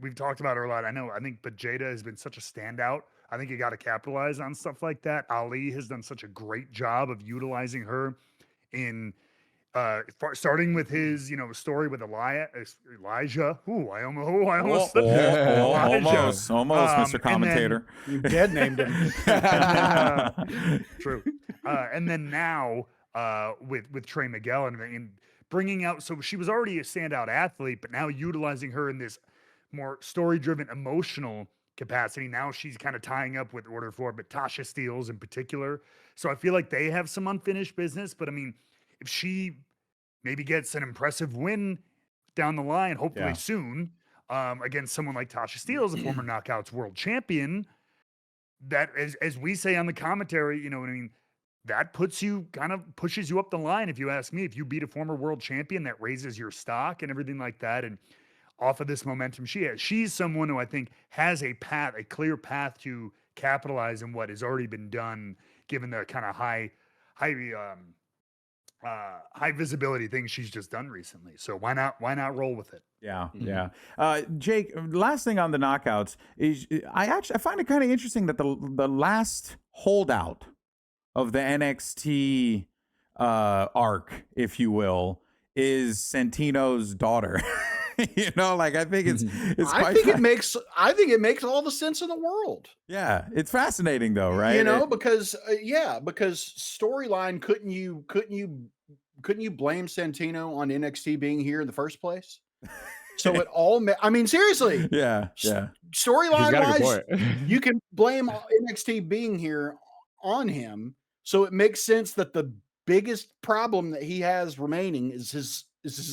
we've talked about her a lot. But Jada has been such a standout. I think you got to capitalize on stuff like that. Ali has done such a great job of utilizing her in starting with his, story with Elijah. I almost Mr. Commentator. You dead named him. True. And then now with Trey Miguel and bringing out, so she was already a standout athlete, but now utilizing her in this more story-driven, emotional capacity. Now she's kind of tying up with Order 4, but Tasha Steelz in particular. So I feel like they have some unfinished business, but I mean, if she maybe gets an impressive win down the line, hopefully soon, against someone like Tasha Steelz, a former Knockouts world champion, that as we say on the commentary, you know what I mean, that pushes you up the line. If you ask me, if you beat a former world champion, that raises your stock and everything like that. And off of this momentum she has, she's someone who I think has a clear path to capitalize on what has already been done, given the kind of high visibility things she's just done recently. So why not roll with it? Yeah. Jake, last thing on the Knockouts is I find it kind of interesting that the last holdout of the NXT arc, if you will, is Santino's daughter. You know, like I think it's I think it makes all the sense in the world. Yeah, it's fascinating though, right? You know, because storyline, couldn't you blame Santino on NXT being here in the first place? So it all I mean, seriously. Yeah. Storyline wise, you can blame NXT being here on him. So it makes sense that the biggest problem that he has remaining is his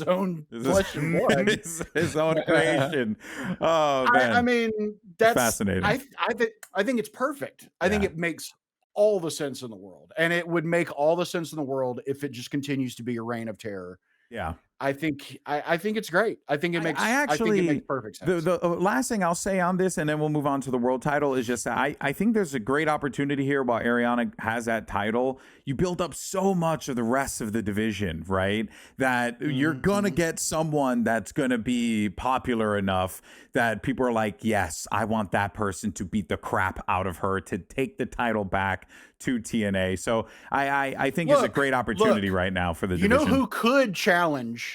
own flesh and blood. his own creation. Oh man. I mean, that's fascinating. I think it's perfect. I think it makes all the sense in the world. And it would make all the sense in the world if it just continues to be a reign of terror. Yeah. I think it's great. I think it makes perfect sense. The last thing I'll say on this, and then we'll move on to the world title, is just that I think there's a great opportunity here while Ariana has that title. You build up so much of the rest of the division, right? That you're going to get someone that's going to be popular enough that people are like, yes, I want that person to beat the crap out of her to take the title back to TNA. So I think it's a great opportunity right now for the division. You know who could challenge?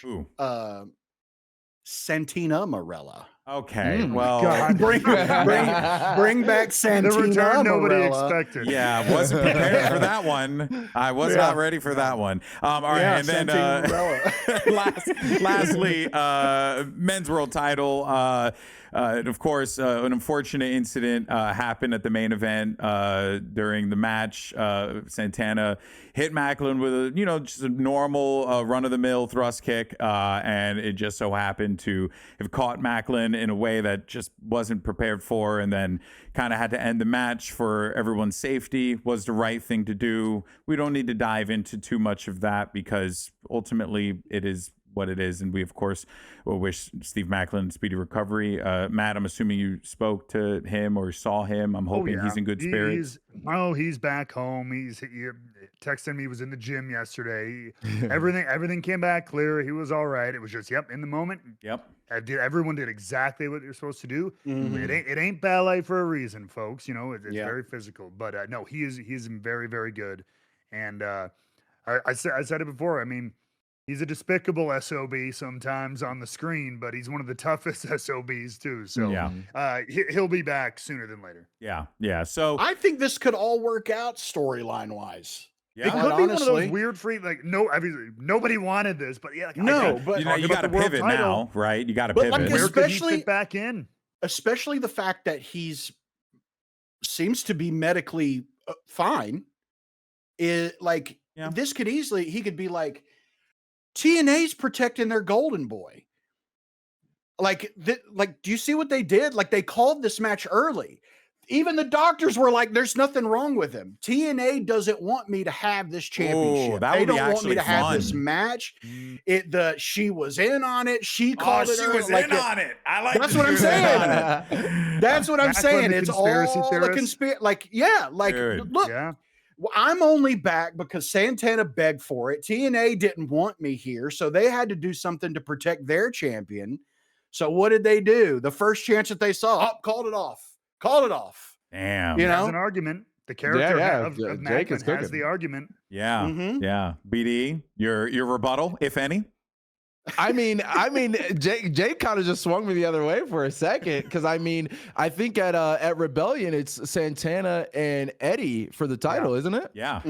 Who? Santina Marella. Okay, well, bring back Santina. The return nobody Marella. expected. Yeah, I wasn't prepared for that one. I was not ready for that one. All right, and then lastly, men's world title. Of course, an unfortunate incident happened at the main event during the match. Santana hit Macklin with just a normal run-of-the-mill thrust kick, and it just so happened to have caught Macklin in a way that just wasn't prepared for, and then kind of had to end the match for everyone's safety. Was the right thing to do. We don't need to dive into too much of that because ultimately it is what it is. And we, of course, will wish Steve Macklin speedy recovery. Matt, I'm assuming you spoke to him or saw him. I'm hoping he's in good spirits. He's back home. He texted me. He was in the gym yesterday. Everything came back clear. He was all right. It was just, in the moment. Yep. Everyone did exactly what you're supposed to do. Mhm. It ain't ballet for a reason, folks. You know, it's very physical. But no, he is very, very good. And I said it before. I mean, he's a despicable SOB sometimes on the screen, but he's one of the toughest SOBs too. So he'll be back sooner than later. Yeah. So I think this could all work out storyline wise. It could be one of those weird nobody wanted this, but but you got to pivot now, right? You got to pivot. Where could he fit back in? Especially the fact that seems to be medically fine. This could he could be like, TNA's protecting their golden boy. Do you see what they did? Like, they called this match early. Even the doctors were like, there's nothing wrong with him. TNA doesn't want me to have this championship. They don't want me to have this match. She was in on it. She called it. She was in on it. I like that's what I'm saying. That's what I'm saying. It's all the conspiracy. Look. Yeah. Well, I'm only back because Santana begged for it. TNA didn't want me here, so they had to do something to protect their champion. So what did they do? The first chance that they saw, called it off. Damn. You know, has an argument. The character of Macklin has the argument. Yeah. Mm-hmm. Yeah. BD, your rebuttal, if any. I mean, Jake kind of just swung me the other way for a second, because I think at Rebellion it's Santana and Eddie for the title, isn't it? Yeah.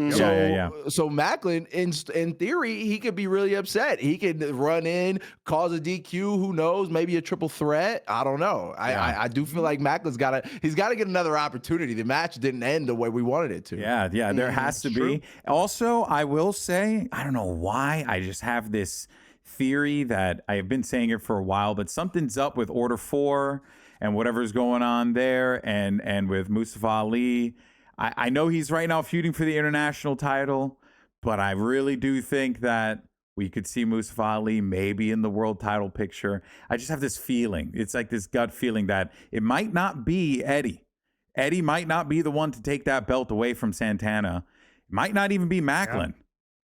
So Macklin, in theory, he could be really upset. He could run in, cause a DQ. Who knows? Maybe a triple threat. I don't know. I do feel like Macklin's got to get another opportunity. The match didn't end the way we wanted it to. Yeah. There has to be. Also, I will say, I don't know why, I just have this theory that I have been saying it for a while, but something's up with Order 4 and whatever's going on there, and with Mustafa Ali. I know he's right now feuding for the international title, but I really do think that we could see Mustafa Ali maybe in the world title picture. I just have this feeling. It's like this gut feeling that it might not be Eddie. Eddie might not be the one to take that belt away from Santana. It might not even be Macklin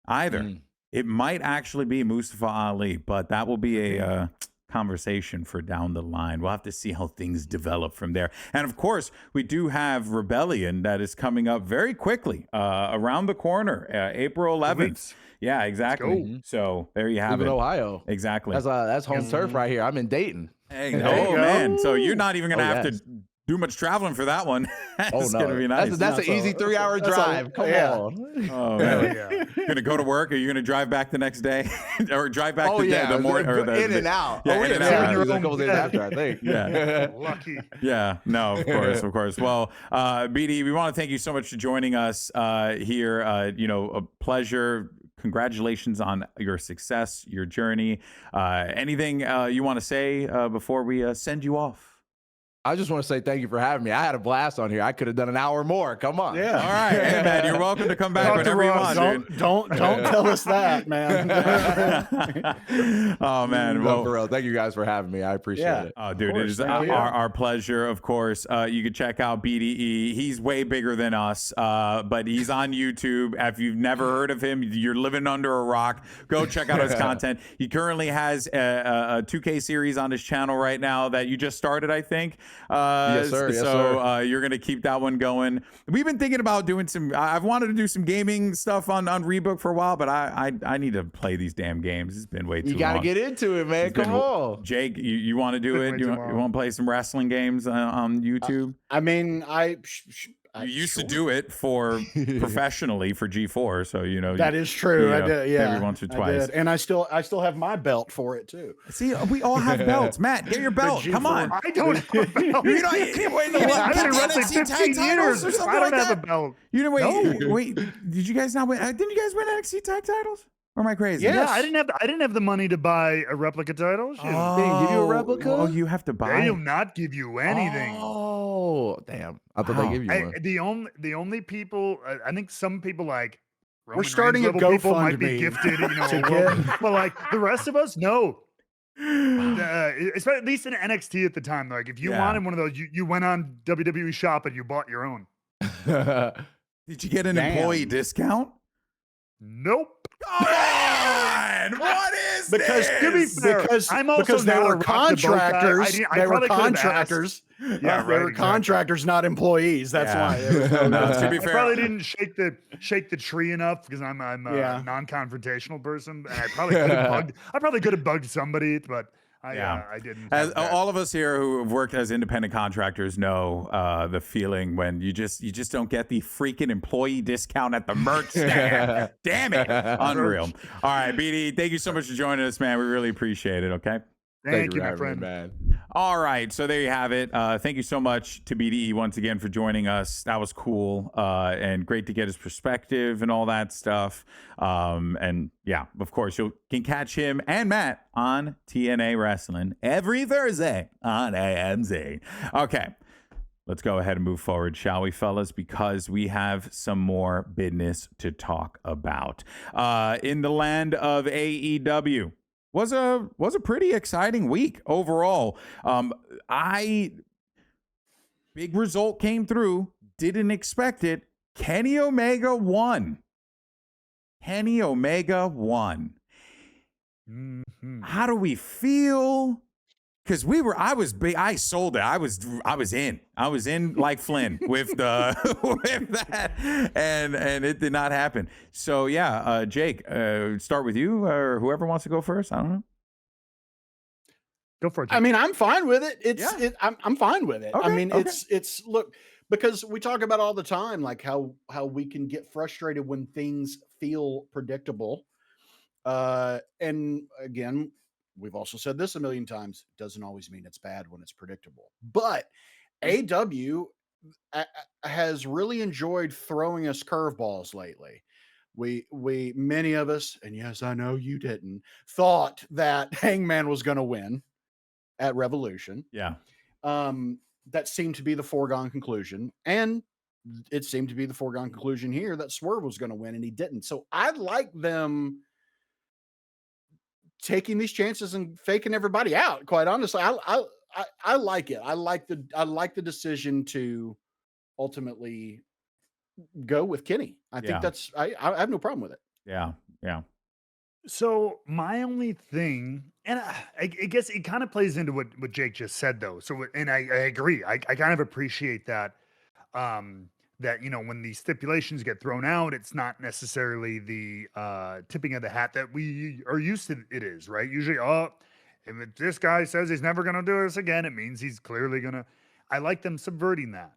either. It might actually be Mustafa Ali, but that will be a conversation for down the line. We'll have to see how things develop from there. And of course, we do have Rebellion that is coming up very quickly, around the corner, April 11th. Yeah, exactly. So there you have it. Ohio. Exactly. That's home turf right here. I'm in Dayton. Hey, man. So you're not even going to have to do much traveling for that one. It's going to be nice. That's an easy 3-hour drive. Come on. Oh, man. Going to go to work? Are you going to drive back the next day? Or drive back the morning? In and out. Yeah, in and out. A couple days after, I think. Yeah. Lucky. Yeah. No, of course. Well, BD, we want to thank you so much for joining us here. A pleasure. Congratulations on your success, your journey. Anything you want to say before we send you off? I just want to say thank you for having me. I had a blast on here. I could have done an hour more. Come on. Yeah. All right. Hey, man, you're welcome to come back whenever you want, dude. Don't tell us that, man. Oh, man. Well, for real. Thank you guys for having me. I appreciate it. Oh, dude, it is our pleasure, of course. You can check out BDE. He's way bigger than us, but he's on YouTube. If you've never heard of him, you're living under a rock. Go check out his content. He currently has a 2K series on his channel right now that you just started, I think. Yes, sir. So you're going to keep that one going. We've been thinking about doing I've wanted to do some gaming stuff on Rebooked for a while, but I need to play these damn games. It's been way too long. You got to get into it, man. Come on. Jake, you want to do it? You want to play some wrestling games on YouTube? You used to do it for professionally for G4, so that is true. I did, maybe once or twice, and I still have my belt for it too. See, we all have belts. Matt, get your belt. Come on. I don't have a belt. You can't wait to I've been wrestling 15 years. I don't have a belt. You know, wait. Did you guys not win? Didn't you guys win NXT tag titles? Or am I crazy? Yeah, I didn't have the money to buy a replica title. They give you a replica? Oh, you have to buy. They do not give you anything. Oh, damn! I thought they give you one. The only people, I think some people like Roman starting a Reigns level people might be GoFundMe gifted, you know, to get- but like the rest of us, no. Especially at least in NXT at the time, like if you wanted one of those, you went on WWE Shop and you bought your own. Did you get an employee discount? Nope. Come on! What is because this? To be fair, because I'm also because they not a were rock the boat guy. contractors. I They were probably could've contractors. Yeah, They right, were exactly. contractors, not employees. That's Yeah. why. There was no- No, to be I fair, probably didn't shake the tree enough because I'm a Yeah. non-confrontational person, and I probably could have bugged somebody, but I didn't. As have that. all of us here who have worked as independent contractors know the feeling when you just don't get the freaking employee discount at the merch stand. Damn it. Unreal. All right, BD, thank you so much for joining us, man. We really appreciate it, okay? Thank you, for my having me, friend. man. All right, so there you have it. Thank you so much to BDE once again for joining us. That was cool and great to get his perspective and all that stuff. And yeah, of course, you can catch him and Matt on TNA Wrestling every Thursday on AMZ. Okay, let's go ahead and move forward, shall we, fellas? Because we have some more business to talk about. In the land of AEW. Was a pretty exciting week overall. Big result came through. Didn't expect it. Kenny Omega won. Kenny Omega won. Mhm. How do we feel? Because I sold it. I was in. I was in like Flynn with that, and it did not happen. So yeah, Jake, start with you or whoever wants to go first. I don't know. Go for it. I mean, I'm fine with it. I'm fine with it. Okay, I mean, okay. it's look, because we talk about all the time, like how we can get frustrated when things feel predictable. And again, we've also said this a million times, doesn't always mean it's bad when it's predictable. But AEW has really enjoyed throwing us curveballs lately. We many of us, and yes, I know you didn't, thought that Hangman was going to win at Revolution. Yeah. That seemed to be the foregone conclusion, and it seemed to be the foregone conclusion here that Swerve was going to win, and he didn't. So I like them taking these chances and faking everybody out. Quite honestly, I like it. I like the decision to ultimately go with Kenny. I think that's I have no problem with it. Yeah. Yeah. So my only thing, and I guess it kind of plays into what Jake just said, though. So, and I agree. I kind of appreciate that. That, you know, when these stipulations get thrown out, it's not necessarily the tipping of the hat that we are used to. It is, right? Usually, if this guy says he's never going to do this again, it means he's clearly going to. I like them subverting that.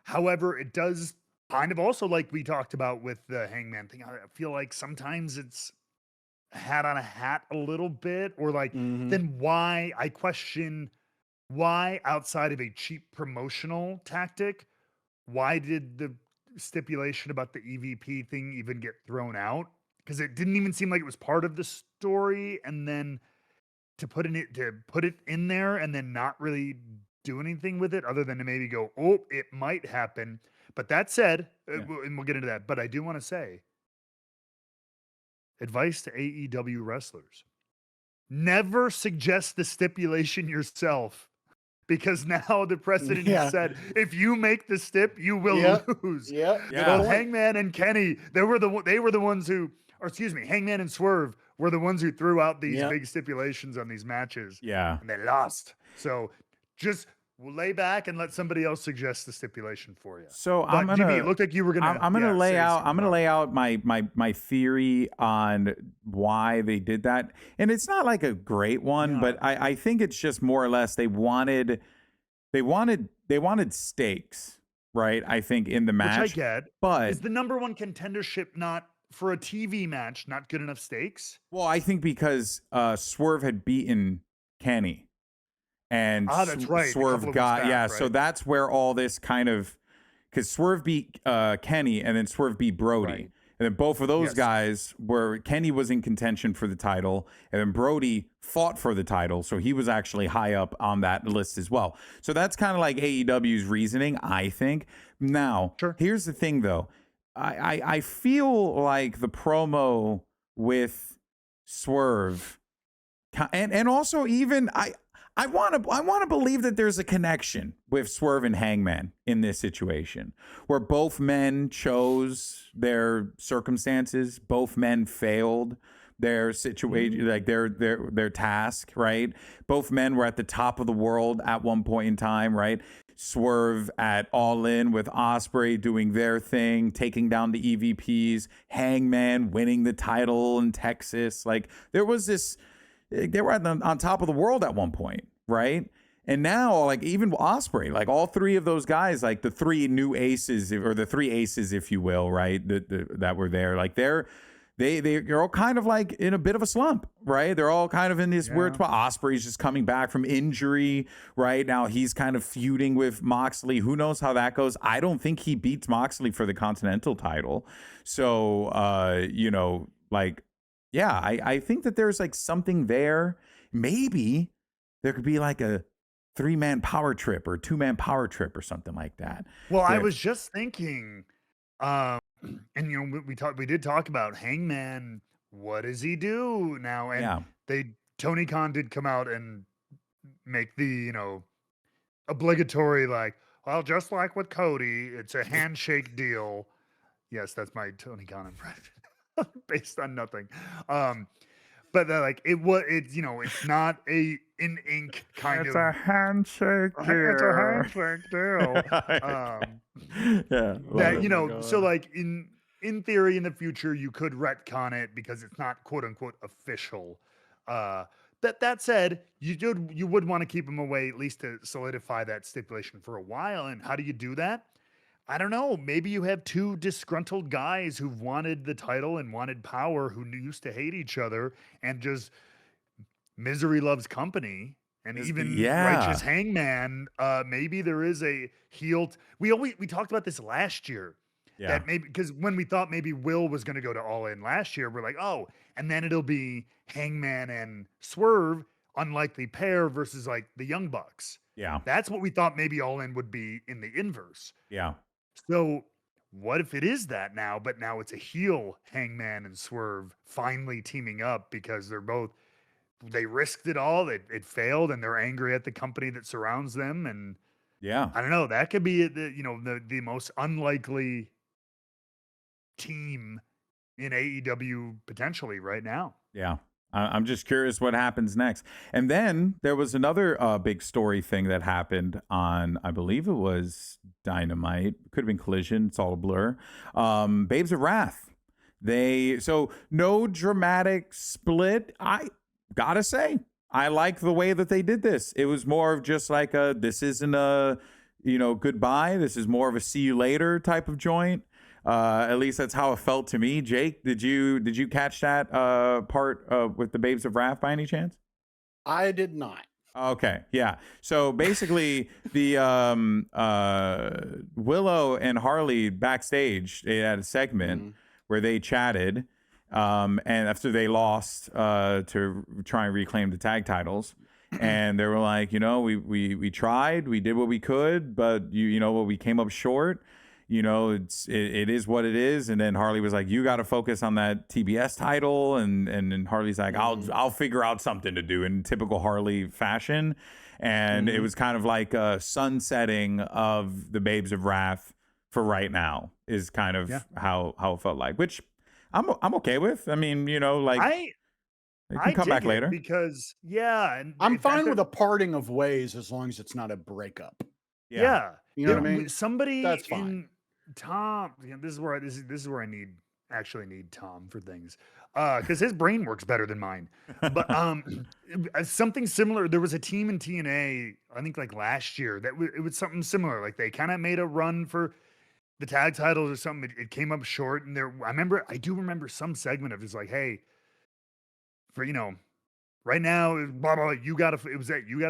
However, it does kind of also, like we talked about with the Hangman thing, I feel like sometimes it's hat on a hat a little bit, or like, then why? I question why, outside of a cheap promotional tactic, why did the stipulation about the EVP thing even get thrown out? Because it didn't even seem like it was part of the story, and then to put it in there and then not really do anything with it other than to maybe go, oh, it might happen. But that said, and we'll get into that, but I do want to say, advice to AEW wrestlers: never suggest the stipulation yourself, because now the precedent is set. If you make the stip, you will lose. Both Hangman and Kenny, they were the ones who, or excuse me, Hangman and Swerve were the ones who threw out these big stipulations on these matches. Yeah. And they lost. So just lay back and let somebody else suggest the stipulation for you. So but GB, it looked like you were gonna. I'm gonna lay out my theory on why they did that, and it's not like a great one, but I think it's just more or less they wanted stakes, right? I think in the match, which I get, but is the number one contendership not for a TV match not good enough stakes? Well, I think because Swerve had beaten Kenny. And that's right. Swerve got, right? So that's where all this kind of, because Swerve beat Kenny and then Swerve beat Brody. Right. And then both of those guys Kenny was in contention for the title, and then Brody fought for the title. So he was actually high up on that list as well. So that's kind of like AEW's reasoning, I think. Now, here's the thing though. I feel like the promo with Swerve, and also even I want to believe that there's a connection with Swerve and Hangman in this situation, where both men chose their circumstances, both men failed their situation, like their task, right? Both men were at the top of the world at one point in time, right? Swerve at All In with Ospreay doing their thing, taking down the EVPs, Hangman winning the title in Texas. Like there was this, they were on top of the world at one point, right? And now, like even Ospreay, like all three of those guys, like the three new aces, or the three aces, if you will, right? That were there, like they're all kind of like in a bit of a slump, right? They're all kind of in this weird spot. Ospreay's just coming back from injury, right? Now he's kind of feuding with Moxley. Who knows how that goes? I don't think he beats Moxley for the Continental title. So, I think that there's like something there. Maybe there could be like a 3-man power trip or 2-man power trip or something like that. Well, I was just thinking, and we did talk about Hangman. What does he do now? And Tony Khan did come out and make the obligatory, like, well, just like with Cody, it's a handshake deal. Yes, that's my Tony Khan impression based on nothing. But it's not a in ink kind of. It's a handshake deal. It's a handshake deal. So like in theory, in the future, you could retcon it because it's not quote unquote official. That said, you would want to keep him away at least to solidify that stipulation for a while. And how do you do that? I don't know. Maybe you have two disgruntled guys who've wanted the title and wanted power, who used to hate each other, and just misery loves company. And even Righteous Hangman, maybe there is a heel. We talked about this last year. Yeah. That maybe because when we thought maybe Will was going to go to All In last year, we're like, oh, and then it'll be Hangman and Swerve, unlikely pair versus like the Young Bucks. Yeah. That's what we thought maybe All In would be in the inverse. Yeah. So what if it is that now, but now it's a heel Hangman and Swerve finally teaming up because they risked it all. It failed and they're angry at the company that surrounds them. And I don't know, that could be the most unlikely team in AEW potentially right now. Yeah. I'm just curious what happens next. And then there was another big story thing that happened on, I believe it was Dynamite. Could have been Collision. It's all a blur. Babes of Wrath. So no dramatic split. I gotta say, I like the way that they did this. It was more of just like this isn't a, goodbye. This is more of a see you later type of joint. At least that's how it felt to me. Jake, did you catch that part with the Babes of Wrath by any chance? I did not. Okay, yeah. So basically, the Willow and Harley backstage, they had a segment where they chatted, and after they lost to try and reclaim the tag titles. And they were like, we tried, we did what we could, but we came up short. It is what it is. And then Harley was like, you got to focus on that TBS title. And then Harley's like, I'll figure out something to do in typical Harley fashion. And it was kind of like a sunsetting of the Babes of Wrath for right now is kind of how it felt like, which I'm okay with. I mean, they can come back later because and I'm fine with a parting of ways as long as it's not a breakup. Yeah. You know what I mean? Somebody that's fine. Tom, this is where I actually need Tom for things. Because his brain works better than mine. But something similar. There was a team in TNA, I think like last year, that it was something similar. Like they kind of made a run for the tag titles or something. It came up short, and I do remember some segment of just like, hey, for right now, blah blah. You got to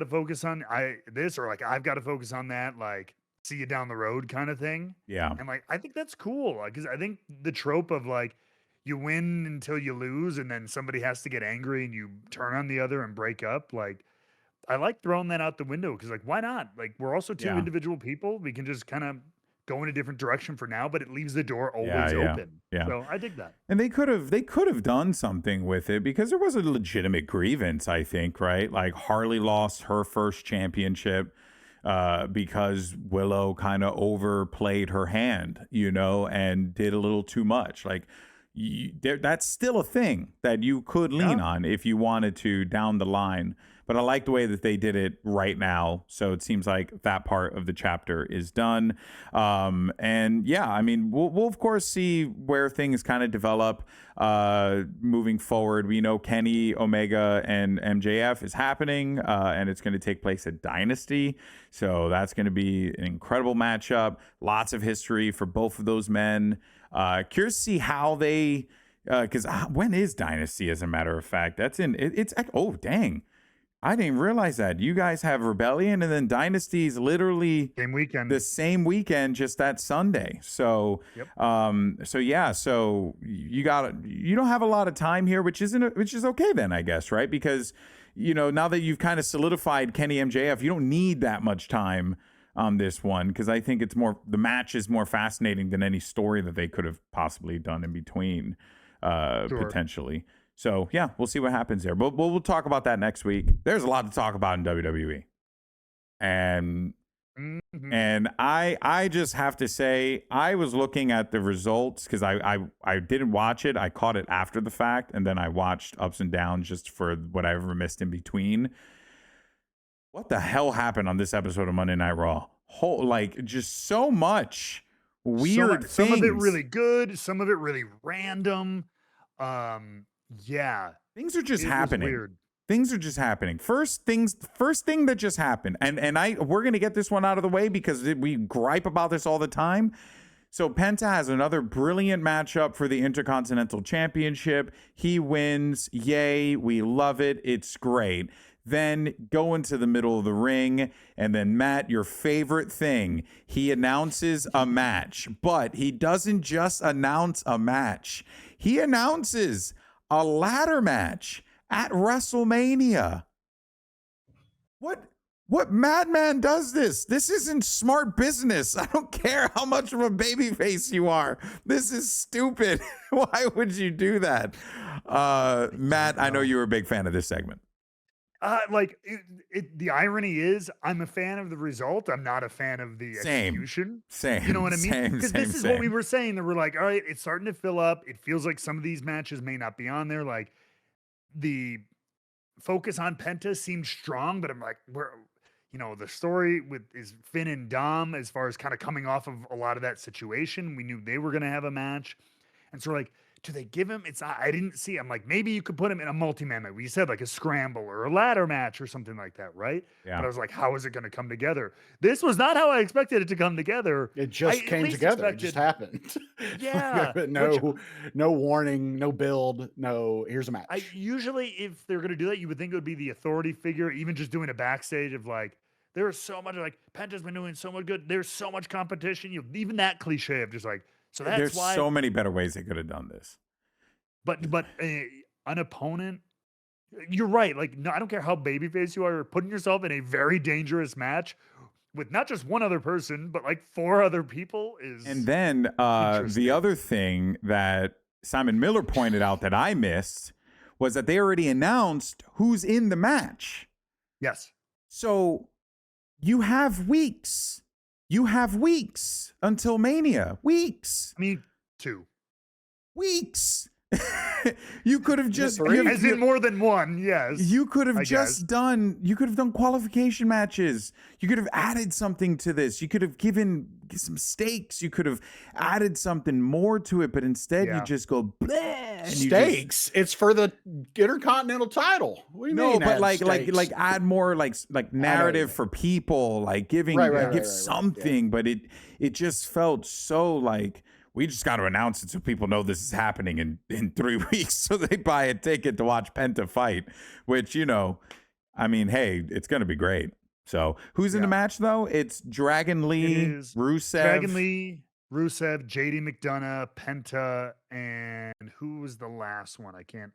focus on this, or like I've got to focus on that. Like, see you down the road kind of thing. Yeah. And like, I think that's cool. Because I think the trope of like, you win until you lose and then somebody has to get angry and you turn on the other and break up. Like, I like throwing that out the window because like, why not? Like, we're also two individual people. We can just kind of go in a different direction for now, but it leaves the door always open. Yeah. So I dig that. And they could have done something with it because there was a legitimate grievance, I think, right? Like Harley lost her first championship because Willow kind of overplayed her hand, and did a little too much. Like that's still a thing that you could lean on if you wanted to down the line. But I like the way that they did it right now. So it seems like that part of the chapter is done. And yeah, I mean, we'll of course see where things kind of develop moving forward. We know Kenny Omega and MJF is happening, and it's going to take place at Dynasty. So that's going to be an incredible matchup. Lots of history for both of those men. Curious to see how they, because when is Dynasty, as a matter of fact? That's oh, dang. I didn't realize that. You guys have Rebellion and then Dynasty's literally the same weekend, just that Sunday. So, so you don't have a lot of time here, which is okay then, I guess, right? Because, now that you've kind of solidified Kenny MJF, you don't need that much time on this one, because I think the match is more fascinating than any story that they could have possibly done in between, potentially. So yeah, we'll see what happens there. But we'll talk about that next week. There's a lot to talk about in WWE. And I just have to say, I was looking at the results because I didn't watch it. I caught it after the fact, and then I watched ups and downs just for what I ever missed in between. What the hell happened on this episode of Monday Night Raw? Just so much weird things. Some of it really good, some of it really random. Yeah, things are just happening. Weird. Things are just happening. First thing that just happened, and we're gonna get this one out of the way because we gripe about this all the time. So Penta has another brilliant matchup for the Intercontinental Championship. He wins. Yay, we love it. It's great. Then go into the middle of the ring, and then Matt, your favorite thing, he announces a match, but he doesn't just announce a match. He announces a ladder match at WrestleMania. What madman does this? This isn't smart business. I don't care how much of a babyface you are. This is stupid. Why would you do that? Matt, I know you were a big fan of this segment. The irony is I'm a fan of the result. I'm not a fan of the execution. Same. You know what I mean? Because this is what we were saying, that we're like, all right, it's starting to fill up. It feels like some of these matches may not be on there. Like the focus on Penta seems strong, but I'm like, the story is Finn and Dom as far as kind of coming off of a lot of that situation. We knew they were going to have a match. And so like, do they give him? I didn't see. I'm like, maybe you could put him in a multi-man match. You said like a scramble or a ladder match or something like that, right? Yeah. But I was like, how is it going to come together? This was not how I expected it to come together. It just came together. It just happened. Yeah. No warning, no build, no, here's a match. Usually if they're going to do that, you would think it would be the authority figure, even just doing a backstage of like, there is so much, like Penta's been doing so much good. There's so much competition. Even that cliche of just like, so that's There's why. so many better ways they could have done this. But an opponent, you're right. Like, no, I don't care how babyface you are, putting yourself in a very dangerous match with not just one other person, but like 4 other people is. And then the other thing that Simon Miller pointed out that I missed was that they already announced who's in the match. Yes. So you have weeks. You have weeks until Mania. Weeks. I mean, 2 weeks. You could have just as in more than one. Yes, you could have done qualification matches. You could have added something to this. You could have given some stakes. You could have added something more to it, but instead you just go bleh. Stakes. It's for the Intercontinental title. What do you mean? No, but like add more like narrative for people, like give something. But it just felt so like, we just got to announce it so people know this is happening in 3 weeks so they buy a ticket to watch Penta fight, which, I mean, hey, it's going to be great. So who's in the match, though? It's Dragon Lee, Rusev. JD McDonough, Penta, and who was the last one? I can't.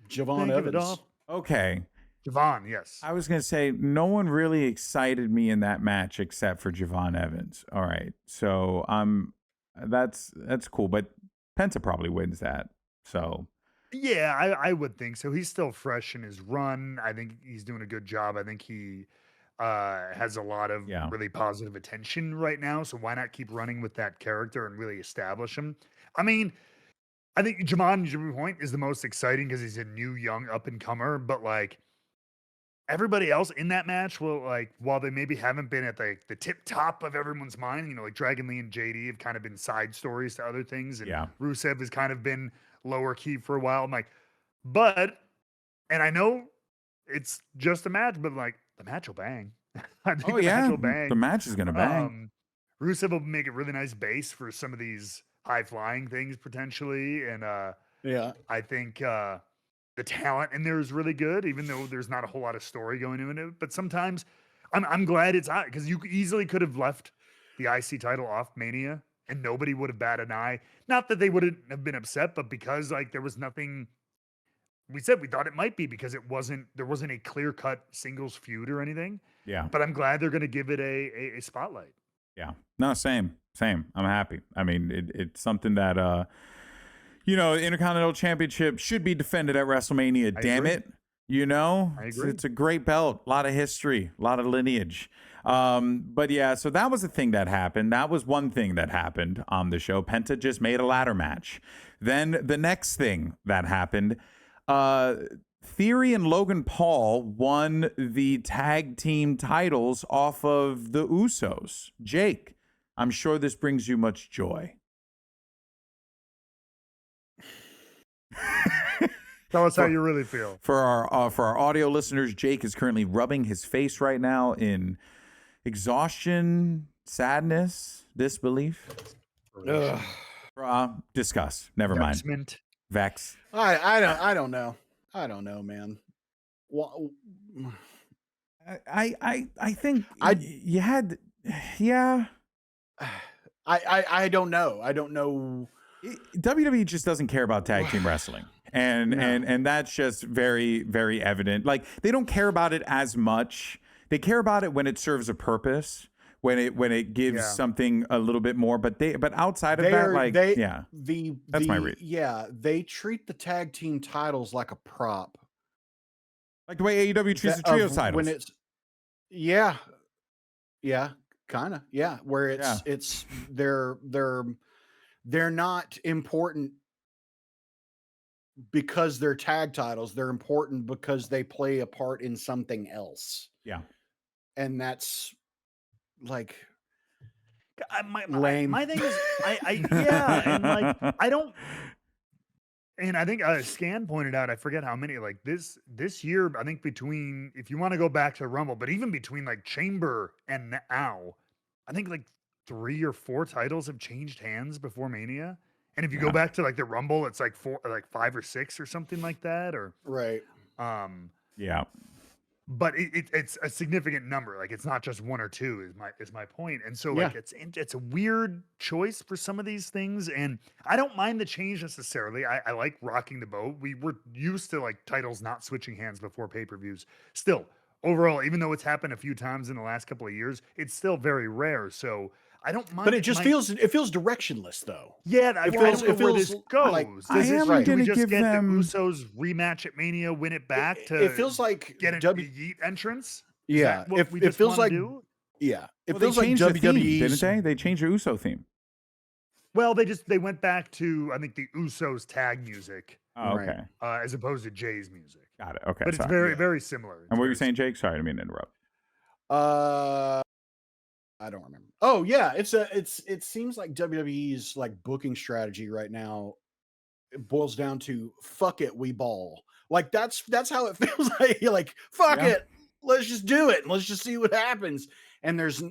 Javon Evans. Okay. Javon, yes. I was gonna say no one really excited me in that match except for Javon Evans. All right, so that's cool, but Penta probably wins that. So Yeah, I would think so. He's still fresh in his run. I think he's doing a good job. I think he has a lot of yeah, really positive attention right now. So why not keep running with that character and really establish him? I mean, I think Jamon, to your point, is the most exciting because he's a new, young, up and comer. But like everybody else in that match will like, while they maybe haven't been at the tip top of everyone's mind, you know, like Dragon Lee and JD have kind of been side stories to other things, and yeah. Rusev has kind of been lower key for a while. I'm like, but, and I know it's just a match, but like the match will bang. I think Oh the match yeah, will bang. the match is gonna bang. Rusev will make a really nice base for some of these high flying things potentially, and Yeah. I think the talent in there is really good, even though there's not a whole lot of story going into it. But sometimes I'm glad it's out because you easily could have left the IC title off Mania and nobody would have batted an eye. Not that they wouldn't have been upset, but because like there was nothing. We said we thought it might be because there wasn't a clear cut singles feud or anything. Yeah, But I'm glad they're going to give it a spotlight. yeah. No, same. I'm happy. I mean, it's something that you know, Intercontinental Championship should be defended at WrestleMania. I Damn agree. it. You know, I agree. It's a great belt, a lot of history, a lot of lineage. But yeah, so that was a thing that happened. That was one thing that happened on the show. Penta just made a ladder match. Then the next thing that happened, Theory and Logan Paul won the tag team titles off of the Usos. Jake, I'm sure this brings you much joy. Tell us how you really feel. For our audio listeners, Jake is currently rubbing his face right now in exhaustion, sadness, disbelief. Discuss. Never mind. Vexment. Vex. I don't know. I don't know, man. Well, I think you had, I don't know. I don't know. WWE just doesn't care about tag team wrestling. And that's just very, very evident. Like they don't care about it as much. They care about it when it serves a purpose, when it gives something a little bit more. But outside of that, that's my read. Yeah, they treat the tag team titles like a prop, like the way AEW treats the trios titles. When it's kind of where it's they're not important because they're tag titles. They're important because they play a part in something else. Yeah. And that's like lame. My thing is, and like I don't. And I think Scan pointed out, I forget how many, like this year, I think between, if you want to go back to Rumble, but even between like Chamber and now, I think like 3 or 4 titles have changed hands before Mania. And if you go back to like the Rumble, it's like 5 or 6 or something like that, or right. Yeah. But it's a significant number. Like it's not just 1 or 2 is my point. And so like it's a weird choice for some of these things. And I don't mind the change necessarily. I like rocking the boat. We were used to like titles not switching hands before pay-per-views. Still, overall, even though it's happened a few times in the last couple of years, it's still very rare. So I don't mind. But it just feels directionless though. Yeah, I don't know where this goes. Like, do we just get the Usos rematch at Mania, win it back to? It feels like get a Yeet entrance. Yeah, it feels like yeah. It feels like WWE, didn't they? They changed the Uso theme. Well, they went back to I think the Usos tag music. Oh, okay. As opposed to Jay's music. Got it. Okay, but it's very similar. And what were you saying, Jake? Sorry, I didn't mean to interrupt. I don't remember. Oh yeah, it seems like WWE's like booking strategy right now. It boils down to fuck it, we ball. Like that's how it feels like. You're like fuck it, let's just do it. Let's just see what happens. And there's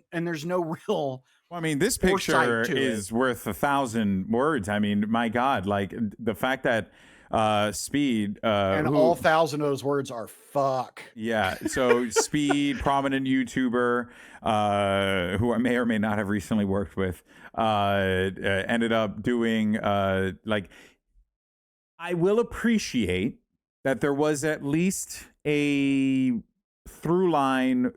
no real. Well, I mean, this picture is worth 1,000 words. I mean, my God, like the fact that Speed and all 1,000 of those words are fuck. Yeah. So Speed, prominent YouTuber, who I may or may not have recently worked with, ended up doing like I will appreciate that there was at least a through line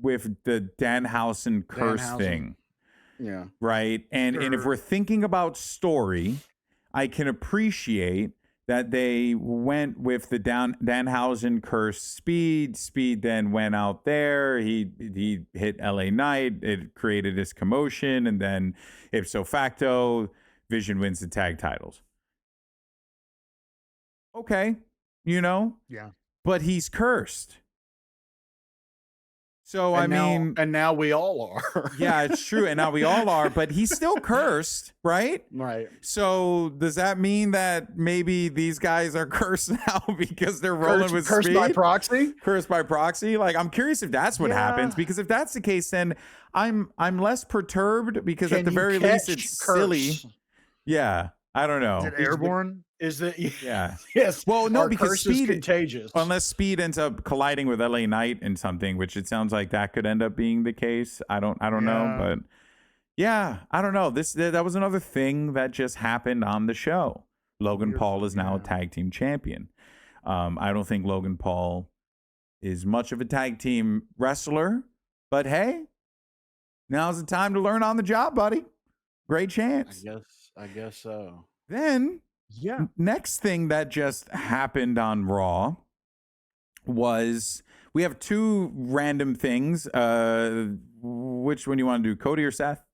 with the Danhausen curse Danhausen. thing. Yeah. Right. And if we're thinking about story, I can appreciate that they went with the Danhausen curse Speed. Speed then went out there. He hit LA Knight. It created this commotion. And then ipso facto, Vision wins the tag titles. Okay. Yeah. But he's cursed. So, and now we all are. Yeah, it's true. And now we all are, but he's still cursed, right? Right. So does that mean that maybe these guys are cursed now because they're rolling with cursed Speed? by proxy? Cursed by proxy? Like, I'm curious if that's what happens, because if that's the case, then I'm less perturbed, because at the very least it's silly. Yeah. I don't know. Is it airborne? Is it? Yeah. Yes. Well, no, Our because curse Speed is contagious. Unless Speed ends up colliding with LA Knight and something, which it sounds like that could end up being the case. I don't know, but yeah, I don't know. That was another thing that just happened on the show. Logan Paul is now a tag team champion. I don't think Logan Paul is much of a tag team wrestler, but hey, now's the time to learn on the job, buddy. Great chance. I guess so. Then, next thing that just happened on Raw was we have two random things. Which one do you want to do, Cody or Seth?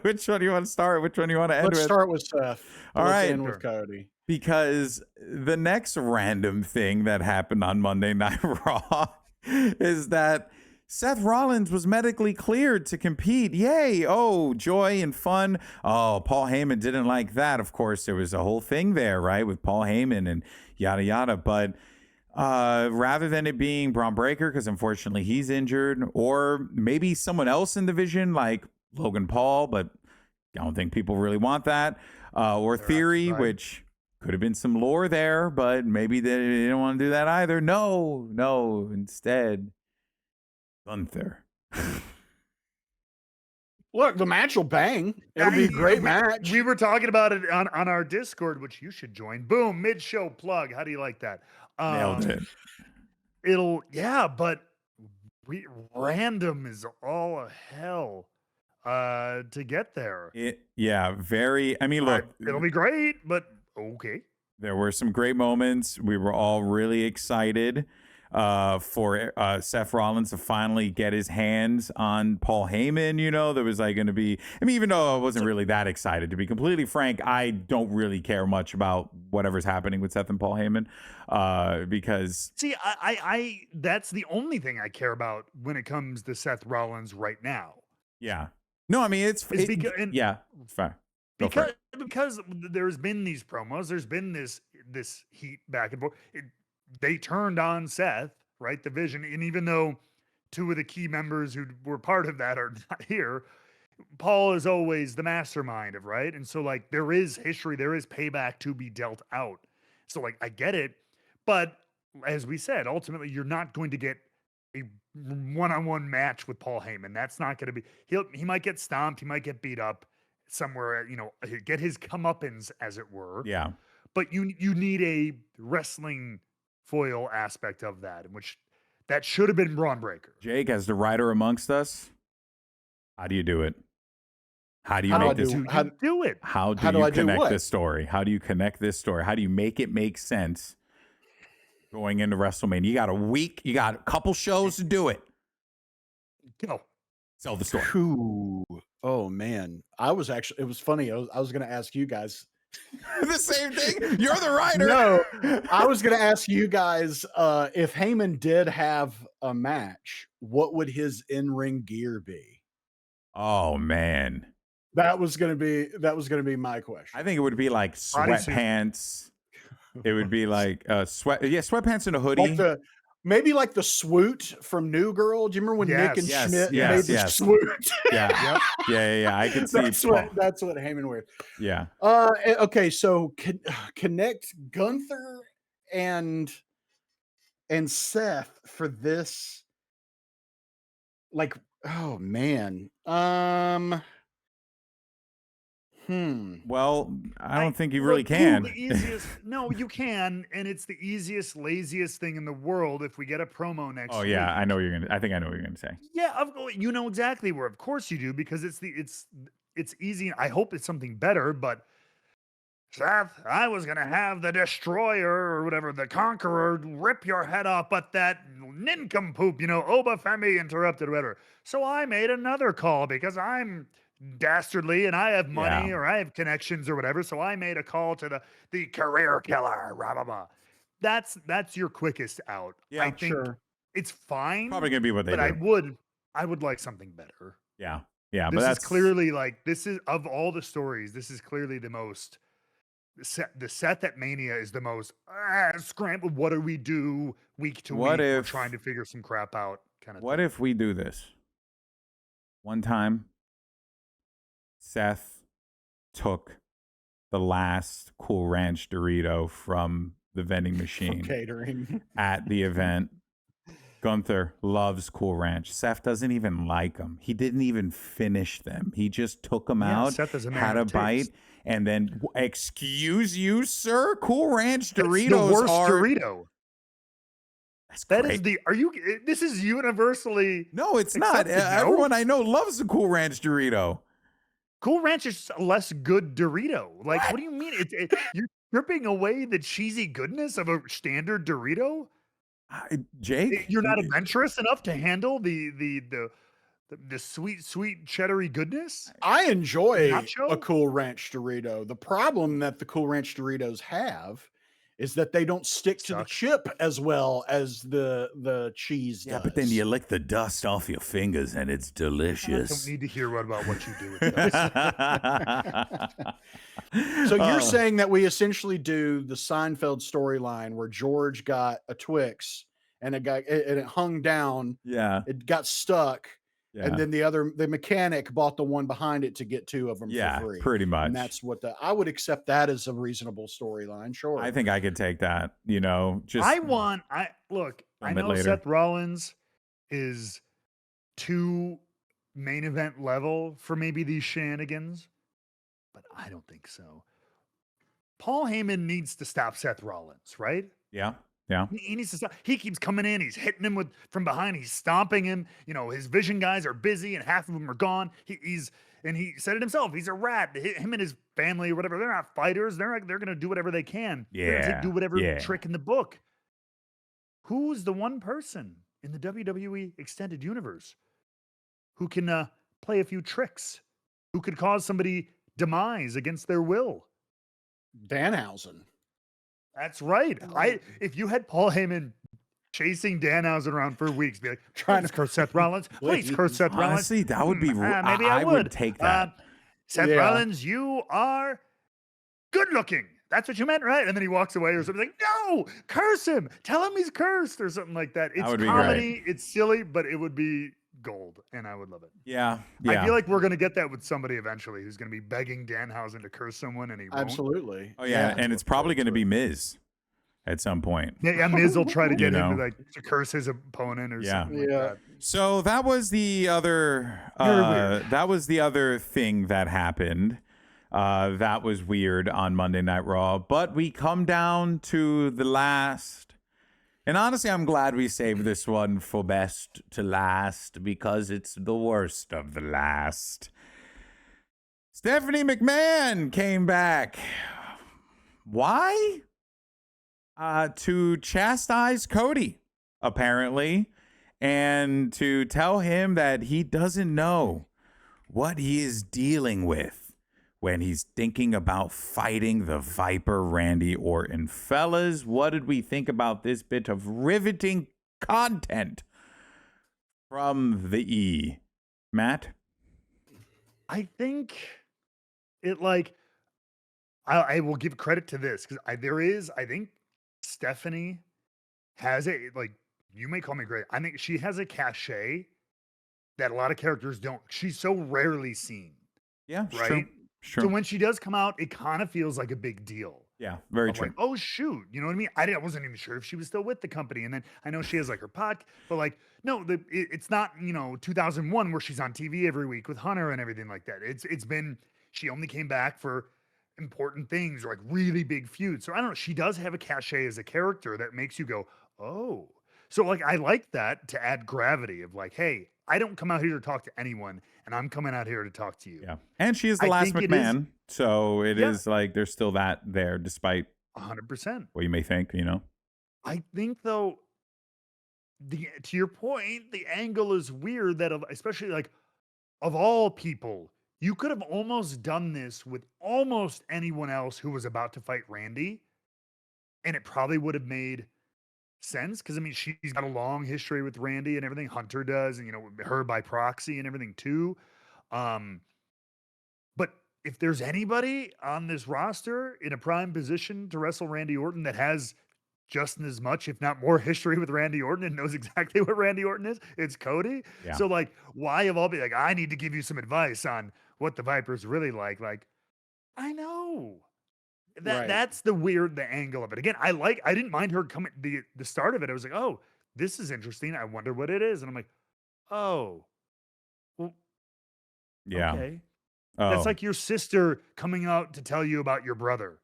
Which one do you want to start? Which one do you want to end with? Let's start with Seth. All Let's right. end with Cody. Because the next random thing that happened on Monday Night Raw is that Seth Rollins was medically cleared to compete. Yay. Oh, joy and fun. Oh, Paul Heyman didn't like that. Of course, there was a whole thing there, right, with Paul Heyman and yada, yada. But rather than it being Braun Breaker, because unfortunately he's injured, or maybe someone else in the division like Logan Paul, but I don't think people really want that. Or Theory, which could have been some lore there, but maybe they didn't want to do that either. No. Instead, Gunther. Look, the match will bang. It'll be a great match. We were talking about it on our Discord, which you should join. Boom, mid-show plug. How do you like that? Nailed it. But random is all a hell to get there. Look, it'll be great, but okay. There were some great moments. We were all really excited for Seth Rollins to finally get his hands on Paul Heyman. There was going to be, even though I wasn't really that excited, to be completely frank, I don't really care much about whatever's happening with Seth and Paul Heyman because... See, I that's the only thing I care about when it comes to Seth Rollins right now. Yeah. No, it's fine. Because there's been these promos, there's been this heat back and forth. They turned on Seth, right? The Vision. And even though two of the key members who were part of that are not here, Paul is always the mastermind of, right? And so there is history, there is payback to be dealt out. So I get it. But as we said, ultimately you're not going to get a one-on-one match with Paul Heyman. That's not going to be, he might get stomped. He might get beat up somewhere, get his comeuppance, as it were. Yeah. But you need a wrestling foil aspect of that, in which that should have been Braun Breaker. Jake, as the writer amongst us, how do you do it? How do you make this? How do it? How do you connect this story? How do you connect this story? How do you make it make sense going into WrestleMania? You got a week. You got a couple shows to do it. Go. Sell the story. Ooh. Oh man, it was funny. I was going to ask you guys the same thing. You're the writer. No, I was going to ask you guys if Heyman did have a match, what would his in-ring gear be? Oh man, that was going to be my question. I think it would be like sweatpants. It would be like sweatpants and a hoodie. Maybe like the swoot from New Girl. Do you remember when Nick and Schmidt made the swoot? Yeah. I can see. That's what Heyman wears. Yeah. Okay, so connect Gunther and Seth for this. Oh man. Well, I don't think you really can. The easiest, no, you can, and it's the easiest, laziest thing in the world if we get a promo next Oh week. yeah, I know what you're gonna. I think I know what you're gonna say. Yeah, you know exactly where. Of course you do, because it's easy. I hope it's something better, but Seth, I was gonna have the Destroyer or whatever, the Conqueror, rip your head off, but that nincompoop, Obafemi interrupted, whatever. So I made another call because I'm dastardly and I have money or I have connections or whatever. So I made a call to the career killer. Blah, blah, blah. That's your quickest out. Yeah, I think it's fine. Probably gonna be what they but do. I would like something better. Yeah, yeah. This but is that's clearly of all the stories, this is clearly the most. The set at Mania is the most scramble. What do we do week to week? We're trying to figure some crap out. What if we do this? One time, Seth took the last Cool Ranch Dorito from the vending machine catering at the event. Gunther loves Cool Ranch. Seth doesn't even like them. He didn't even finish them. He just took them out, had a bite, and then, excuse you, sir? Cool Ranch Doritos the worst are Dorito. That is this is universally. No, it's not. Everyone I know loves the Cool Ranch Dorito. Cool Ranch is a less good Dorito. Like, what do you mean? You're stripping away the cheesy goodness of a standard Dorito? Jake, you're not adventurous enough to handle the sweet cheddary goodness. I enjoy a Cool Ranch Dorito. The problem that the Cool Ranch Doritos have is that they don't stick to the chip as well as the cheese does. Yeah, but then you lick the dust off your fingers and it's delicious. I don't need to hear about what you do with dust. So you're saying that we essentially do the Seinfeld storyline where George got a Twix and it hung down. Yeah. It got stuck. Yeah. And then the mechanic bought the one behind it to get two of them for free. Pretty much. And that's what I would accept that as a reasonable storyline. Sure. I think I could take that, just I know Seth Rollins is too main event level for maybe these shenanigans, but I don't think so. Paul Heyman needs to stop Seth Rollins, right? Yeah. Yeah. He needs to stop. He keeps coming in. He's hitting him from behind. He's stomping him. His vision guys are busy and half of them are gone. He said it himself. He's a rat. Him and his family or whatever. They're not fighters. They're going to do whatever they can. They're going to do whatever trick in the book. Who's the one person in the WWE extended universe who can play a few tricks? Who could cause somebody demise against their will? Danhausen. That's right. If you had Paul Heyman chasing Danhausen around for weeks, be like, trying to curse Seth Rollins. Please curse Seth Rollins. Honestly, that would be. Maybe I would take that. Seth Rollins, you are good looking. That's what you meant, right? And then he walks away or something like, no, curse him. Tell him he's cursed or something like that. It's comedy. It's silly, but it would be gold, and I would love it. Yeah. I feel like we're gonna get that with somebody eventually who's gonna be begging Danhausen to curse someone, and he won't. Absolutely. Oh yeah, and it's probably gonna be Miz at some point. Yeah, Miz will try to get him to curse his opponent or something like that. So that was the other. That was the other thing that happened. That was weird on Monday Night Raw, but we come down to the last. And honestly, I'm glad we saved this one for best to last because it's the worst of the last. Stephanie McMahon came back. Why? To chastise Cody, apparently, and to tell him that he doesn't know what he is dealing with when he's thinking about fighting the Viper Randy Orton. Fellas, what did we think about this bit of riveting content from the E? Matt? I think I will give credit to this because I think Stephanie has you may call me great. I think she has a cachet that a lot of characters don't. She's so rarely seen. Yeah, right. True. Sure. So when she does come out, it kind of feels like a big deal. Yeah, very true. Like, oh shoot, you know what I mean? I wasn't even sure if she was still with the company, and then I know she has her pod, but no, it's not 2001 where she's on TV every week with Hunter and everything like that. It's been she only came back for important things or like really big feuds. So I don't know. She does have a cachet as a character that makes you go, oh. So like I like that to add gravity of like, hey, I don't come out here to talk to anyone, and I'm coming out here to talk to you. Yeah, and she is the I last think it is- McMahon, so it Yeah. is like there's still that there, despite 100%. what you may think. I think though, to your point, the angle is weird that especially like of all people, you could have almost done this with almost anyone else who was about to fight Randy, and it probably would have made sense because I mean she's got a long history with Randy and everything. Hunter does, and her by proxy and everything too. But if there's anybody on this roster in a prime position to wrestle Randy Orton that has just as much, if not more, history with Randy Orton and knows exactly what Randy Orton is, it's Cody. Yeah. So like, why of all be like, I need to give you some advice on what the Viper's really like. Like, I know. That's the angle of it. Again, I didn't mind her coming the start of it. I was like, oh, this is interesting. I wonder what it is. And I'm like, oh, well, Yeah. okay. Oh. That's like your sister coming out to tell you about your brother.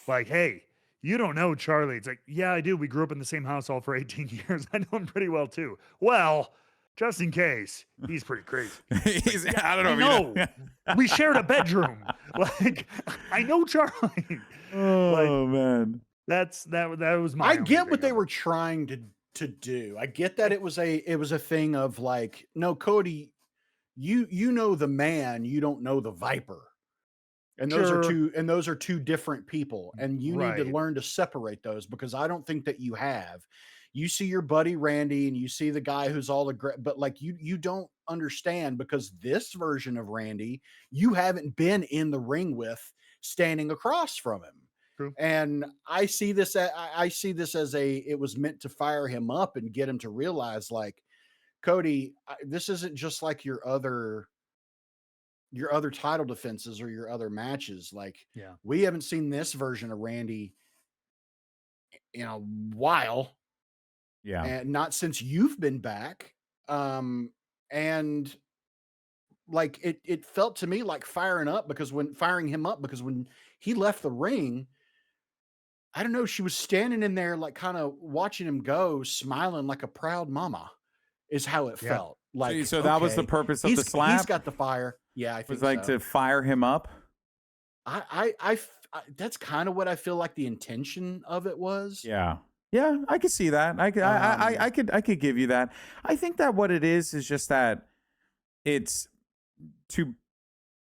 Like, hey, you don't know Charlie. It's like, yeah, I do. We grew up in the same household for 18 years. I know him pretty well too. Well, just in case, he's pretty crazy. I don't know. We shared a bedroom. Like, I know Charlie. Oh man, that was my. I get what they were trying to do. I get that it was a thing of like, no, Cody, you know the man, you don't know the Viper. And those are two different people, and you need to learn to separate those, because I don't think that you have. You see your buddy Randy and you see the guy who's all but like you don't understand, because this version of Randy you haven't been in the ring with, standing across from him. True. And I see this as it was meant to fire him up and get him to realize, like, Cody, this isn't just like your other title defenses or your other matches. Like, we haven't seen this version of Randy in a while. Yeah. And not since you've been back. And like, it felt to me like firing him up, because when he left the ring, I don't know, she was standing in there, like, kind of watching him go, smiling like a proud mama, is how it felt. Like, so that was the purpose of the slap. He's got the fire. Yeah, I think it was like to fire him up. I that's kind of what I feel like the intention of it was. Yeah, I could see that. I could give you that. I think that what it is just that it's, to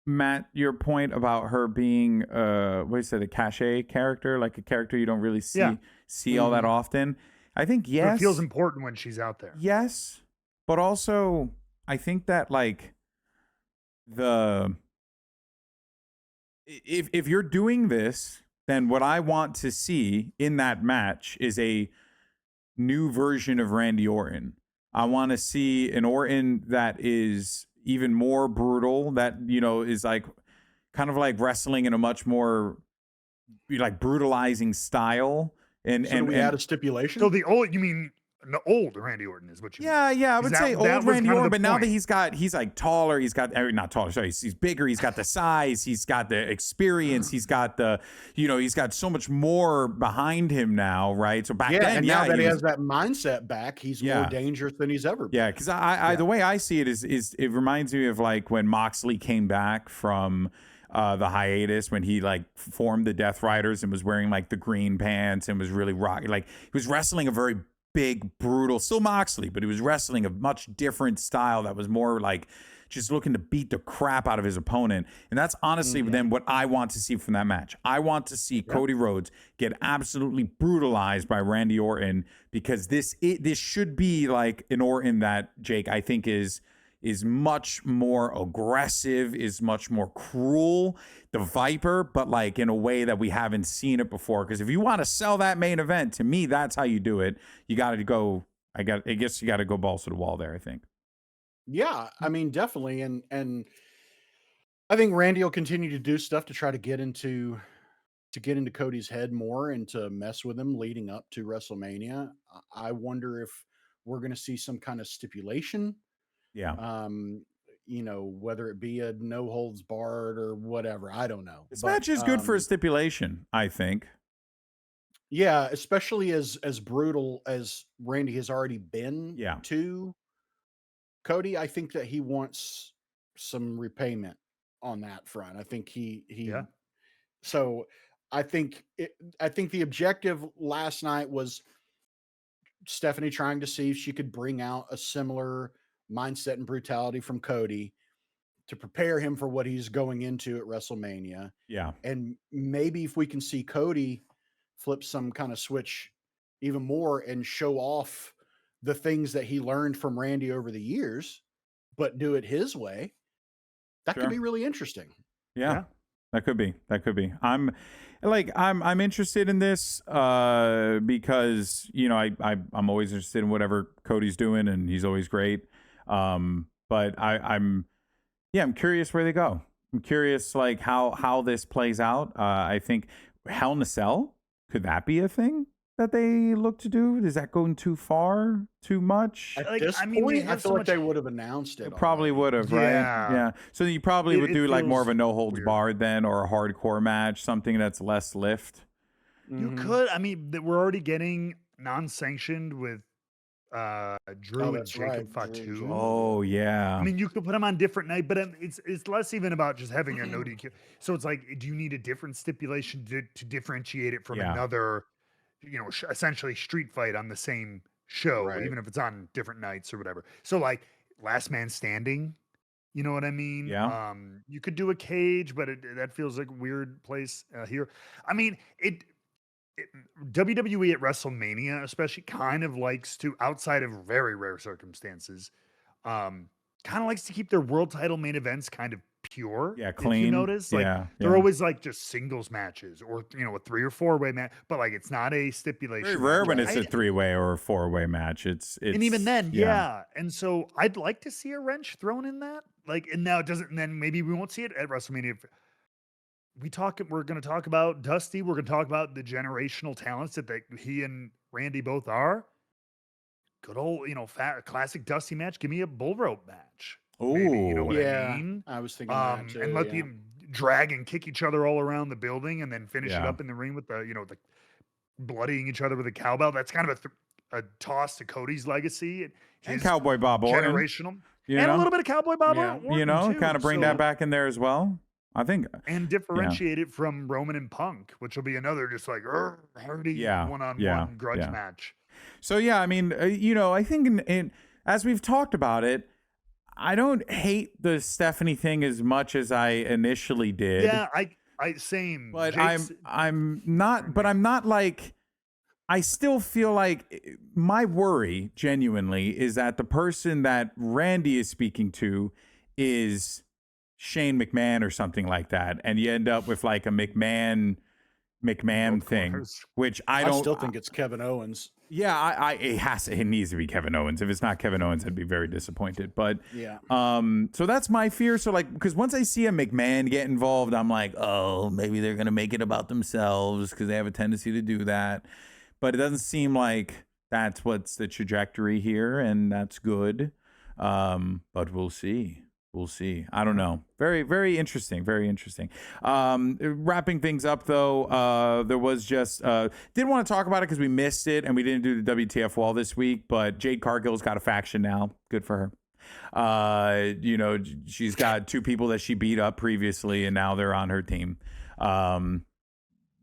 Matt, your point about her being what you said, a cachet character, like a character you don't really see all that often. I think yes, it feels important when she's out there. Yes, but also I think that like if you're doing this, then what I want to see in that match is a new version of Randy Orton. I want to see an Orton that is even more brutal, that, is like kind of like wrestling in a much more like brutalizing style. And we had a stipulation. So the old Randy Orton is what you mean. Yeah, I would say old Randy Orton, but now that he's like taller, not taller, sorry, he's bigger, he's got the size, he's got the experience, he's got the, he's got so much more behind him now, right? So back then, and now that he has that mindset back, he's more dangerous than he's ever been. Yeah, because I the way I see it is it reminds me of like when Moxley came back from the hiatus, when he like formed the Death Riders and was wearing like the green pants and was really rocky, like he was wrestling a very big, brutal, still Moxley, but he was wrestling a much different style that was more like just looking to beat the crap out of his opponent. And that's honestly then what I want to see from that match. I want to see Cody Rhodes get absolutely brutalized by Randy Orton, because this should be like an Orton that, Jake, I think is much more aggressive, is much more cruel, the Viper, but like in a way that we haven't seen it before. Because if you want to sell that main event, to me, that's how you do it. You got to go. I guess you got to go balls to the wall there, I think. Yeah, I mean, definitely, and I think Randy will continue to do stuff to try to get into Cody's head more and to mess with him leading up to WrestleMania. I wonder if we're going to see some kind of stipulation. Yeah. whether it be a no holds barred or whatever. I don't know. This match is good for a stipulation, I think. Yeah, especially as brutal as Randy has already been to Cody. I think that he wants some repayment on that front. I think so I think the objective last night was Stephanie trying to see if she could bring out a similar mindset and brutality from Cody to prepare him for what he's going into at WrestleMania. Yeah. And maybe if we can see Cody flip some kind of switch even more and show off the things that he learned from Randy over the years, but do it his way, that could be really interesting. Yeah. That could be. I'm interested in this because I'm always interested in whatever Cody's doing, and he's always great. But I'm curious where they go. I'm curious how this plays out. I think Hell in a Cell, could that be a thing that they look to do? Is that going too far, too much? At this point, I feel like they would have announced it. Probably would have, right? Yeah. So you probably would do more of a no holds barred then, or a hardcore match, something that's less lift. You could. I mean, we're already getting non-sanctioned with Drew and Jacob Fatu. Oh yeah. I mean, you could put them on different night, but it's less even about just having a no DQ. So it's like, do you need a different stipulation to differentiate it from another, essentially street fight on the same show, even if it's on different nights or whatever. So like last man standing, you know what I mean? Yeah. You could do a cage, but that feels like a weird place here. I mean, WWE at WrestleMania especially kind of likes to, outside of very rare circumstances, kind of likes to keep their world title main events kind of pure. Yeah, clean. If you notice, they're always like just singles matches, or a 3 or 4 way match, but like it's not a stipulation. Very rare when it's a 3-way or a 4-way match. It's and even then, and so I'd like to see a wrench thrown in that. And now it doesn't. And then maybe we won't see it at WrestleMania. We're going to talk about Dusty. We're going to talk about the generational talents that he and Randy both are. Good old, classic Dusty match. Give me a bull rope match. Oh, you know what I mean? I was thinking that too, and let them drag and kick each other all around the building, and then finish it up in the ring with the bloodying each other with a cowbell. That's kind of a toss to Cody's legacy and Cowboy Bob Orton, generational, and a little bit of Cowboy Bob Orton, too, kind of bring that back in there as well. I think, and differentiate it from Roman and Punk, which will be another just like hardy one-on-one grudge match. So I mean, I think in as we've talked about it, I don't hate the Stephanie thing as much as I initially did. Yeah, I same. But I'm not like, I still feel like my worry genuinely is that the person that Randy is speaking to is Shane McMahon or something like that, and you end up with like a McMahon thing, which I still think it's Kevin Owens. Yeah, it needs to be Kevin Owens. If it's not Kevin Owens, I'd be very disappointed. But so that's my fear. So like, because once I see a McMahon get involved, I'm like, oh, maybe they're gonna make it about themselves because they have a tendency to do that. But it doesn't seem like that's what's the trajectory here, and that's good. But we'll see. We'll see. I don't know. Very, very interesting. Very interesting. Wrapping things up, though, there was just didn't want to talk about it because we missed it and we didn't do the WTF wall this week. But Jade Cargill's got a faction now. Good for her. She's got 2 people that she beat up previously, and now they're on her team.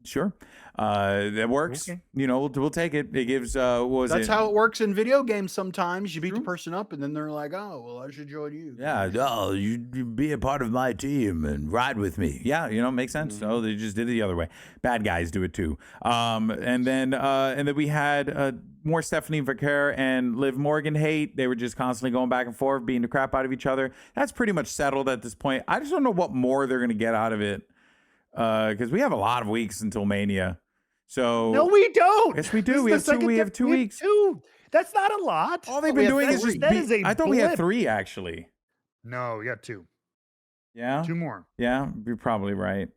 Sure. That works. Okay. We'll take it. It gives that's how it works in video games sometimes. You beat the person up and then they're like, oh, well, I should join you. Yeah. Oh, you be a part of my team and ride with me. Yeah, makes sense. So they just did it the other way. Bad guys do it too. And then we had more Stephanie Vaquer and Liv Morgan hate. They were just constantly going back and forth, beating the crap out of each other. That's pretty much settled at this point. I just don't know what more they're gonna get out of it. Because we have a lot of weeks until Mania. So no, we don't. Yes, we do. We have 2 weeks. That's not a lot. All they've been doing is just I thought we had 3 actually. No, we got 2. Yeah, 2 more. Yeah, you're probably right.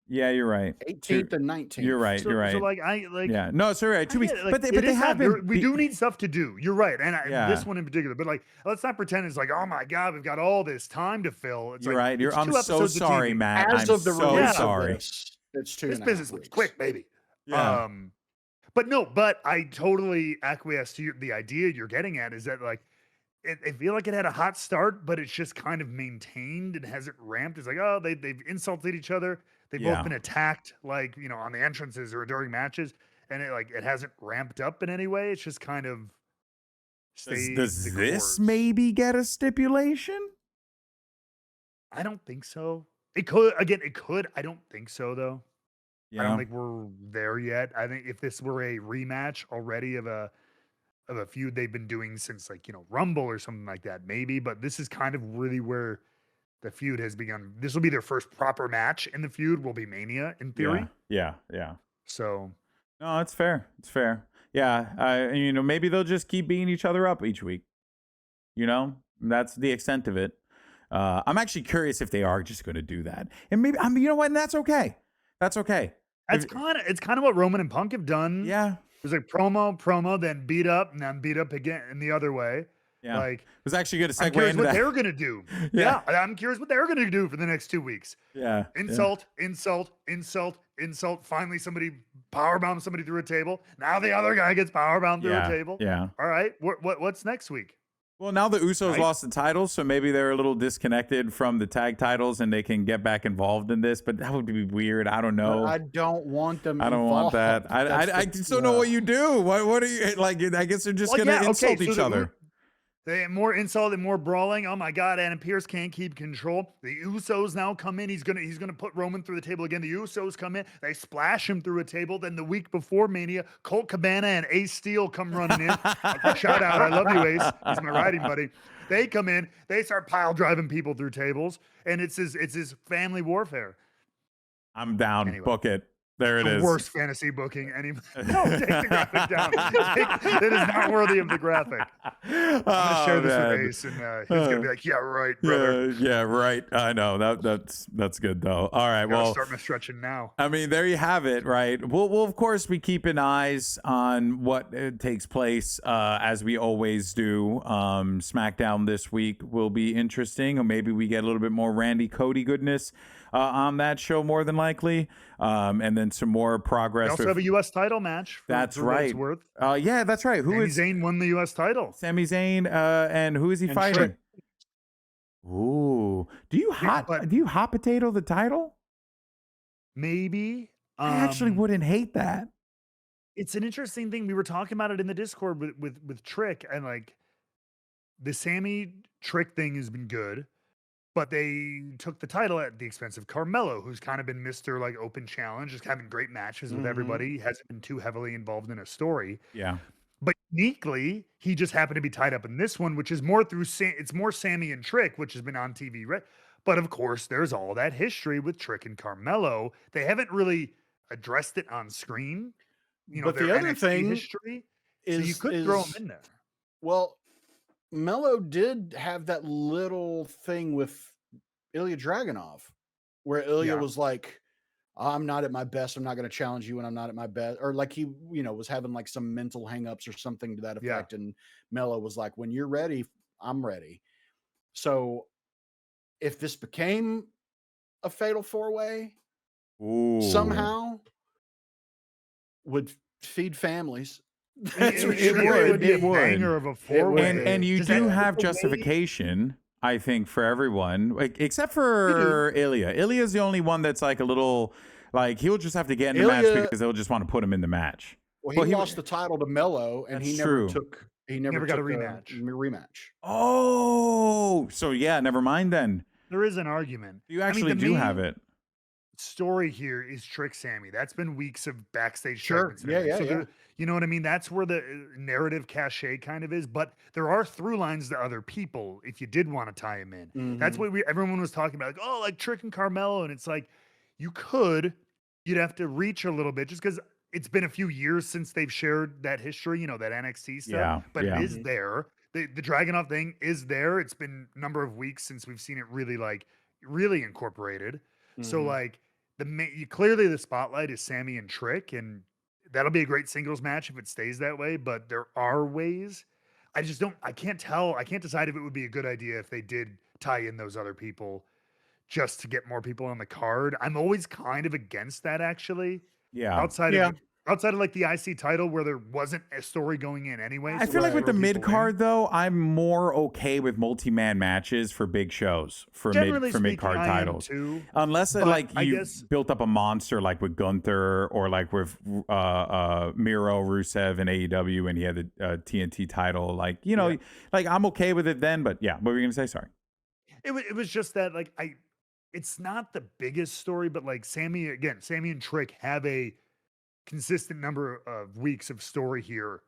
Yeah, you're right. 18th and 19th. You're right. So, you're right. So like I like yeah. No, sorry, right. 2 weeks. like, but they have been. we do need stuff to do. You're right, and Yeah. this one in particular. But like, let's not pretend it's like, oh my god, we've got all this time to fill. It's You're like, right. it's I'm 2 so episodes of sorry, TV. Matt. As I'm of the so release sorry. of this, it's 2.5 This business was weeks. quick, baby. Yeah. But no, but I totally acquiesce to the idea you're getting at is that like I feel like it had a hot start, but it's just kind of maintained and hasn't ramped. It's like, oh, they've insulted each other. They've both been attacked, like, you know, on the entrances or during matches, and it hasn't ramped up in any way. It's just kind of Does this maybe get a stipulation? I don't think so. It could. I don't think so, though. Yeah. I don't think we're there yet. I think if this were a rematch already of a feud they've been doing since, like, you know, Rumble or something like that, maybe. But this is kind of really where the feud has begun. This will be their first proper match in the feud. Will be Mania in theory. Yeah. So No, it's fair. It's fair. Yeah. You know, maybe they'll just keep beating each other up each week. You know, that's the extent of it. I'm actually curious if they are just going to do that, and maybe you know what, and that's okay. That's okay. it's kind of what Roman and Punk have done. Yeah. It was like promo, then beat up, and then beat up again in the other way. Yeah. Like, It was actually good to I'm segue curious into what that. they're gonna do. Yeah. I'm curious what they're gonna do for the next 2 weeks. Yeah. Insult. Finally, somebody powerbombs somebody through a table. Now the other guy gets powerbombed through a table. Yeah. All right. What's next week? Well, now the Usos Right. lost the titles, so maybe they're a little disconnected from the tag titles and they can get back involved in this, but that would be weird. I don't know. But I don't want them. I don't want that. I just don't know what you do. What are you like? I guess they're just going to insult each other. They more insult and more brawling. Oh my God, Adam Pearce can't keep control. The Usos now come in. He's gonna put Roman through the table again. The Usos come in. They splash him through a table. Then the week before Mania, Colt Cabana and Ace Steel come running in. Shout out, I love you, Ace. He's my riding buddy. They come in. They start pile driving people through tables, and it's his family warfare. I'm down. Anyway. Book it. There it is. Worst fantasy booking. No, take the graphic down. It is not worthy of the graphic. I'm gonna share this with Ace, and he's gonna be like, "Yeah, right, brother." Yeah, right. I know that's good though. All right, well, start my stretching now. I mean, there you have it, right? We'll of course be keeping eyes on what takes place as we always do. SmackDown this week will be interesting, or maybe we get a little bit more Randy Cody goodness on that show, more than likely, and then some more progress. We also have a U.S. title match. That's right. Worth. Yeah, that's right. Sami Zayn won the U.S. title. Sami Zayn, and who is he fighting? Trick. Ooh, do you hot potato the title? Maybe. I actually wouldn't hate that. It's an interesting thing. We were talking about it in the Discord with Trick, and like the Sami Trick thing has been good. But they took the title at the expense of Carmelo, who's kind of been Mr. like open challenge, just having great matches with everybody. He hasn't been too heavily involved in a story. Yeah. But uniquely, he just happened to be tied up in this one, which is more through it's more Sami and Trick, which has been on TV, right? But of course, there's all that history with Trick and Carmelo. They haven't really addressed it on screen. You know, but the other thing history is so you could throw them in there. Well, Mello did have that little thing with Ilya Dragunov, where Ilya was like, "I'm not at my best. I'm not going to challenge you when I'm not at my best," or like he, was having like some mental hangups or something to that effect. And Mello was like, "When you're ready, I'm ready." So, if this became a fatal 4-way, somehow would feed families. It would be a banger of a 4-way. And you do have justification, I think, for everyone, like, except for Ilya. Ilya's the only one that's like a little, like, he'll just have to get in the match because they'll just want to put him in the match. Well, he lost the title to Mello, and he never got a rematch. Oh, so yeah, never mind then. There is an argument. You actually do have it. Story here is Trick Sami. That's been weeks of backstage. Sure. Yeah. You know what I mean? That's where the narrative cachet kind of is. But there are through lines to other people if you did want to tie them in. Mm-hmm. That's what everyone was talking about. Like, like Trick and Carmelo. And it's like, you'd have to reach a little bit just because it's been a few years since they've shared that history, that NXT stuff. Yeah. But it is there. The Dragunov thing is there. It's been a number of weeks since we've seen it really incorporated. Mm-hmm. So like, clearly the spotlight is Sami and Trick, and that'll be a great singles match if it stays that way. But there are ways. I can't decide if it would be a good idea if they did tie in those other people just to get more people on the card. I'm always kind of against that, actually. Yeah. Outside of like the IC title where there wasn't a story going in anyway. I feel like with the mid card though, I'm more okay with multi-man matches for big shows for mid card titles. Too, unless you built up a monster like with Gunther or like with Miro Rusev in AEW and he had the TNT title. Like, like I'm okay with it then, but yeah, what were you gonna say? Sorry. It was just that it's not the biggest story, but like Sami and Trick have a consistent number of weeks of story here.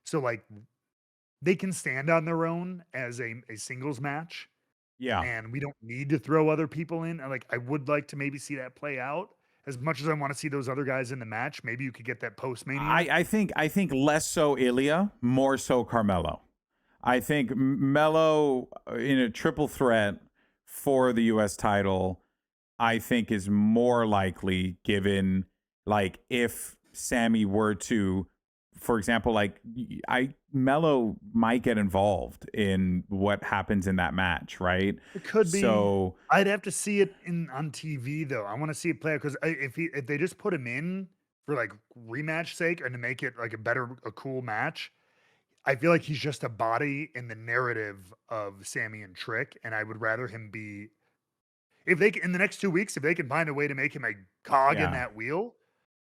So like they can stand on their own as a singles match. Yeah. And we don't need to throw other people in. Like I would like to maybe see that play out. As much as I want to see those other guys in the match, maybe you could get that post Mania. I think less so Ilya, more so Carmelo. I think Melo in a triple threat for the US title, I think is more likely given like if Sami were to, for example, like Melo might get involved in what happens in that match, right? It could be. So I'd have to see it on TV though. I want to see it play because if they just put him in for like rematch sake and to make it like a cool match, I feel like he's just a body in the narrative of Sami and Trick, and I would rather him be. If they in the next 2 weeks, if they can find a way to make him a cog in that wheel.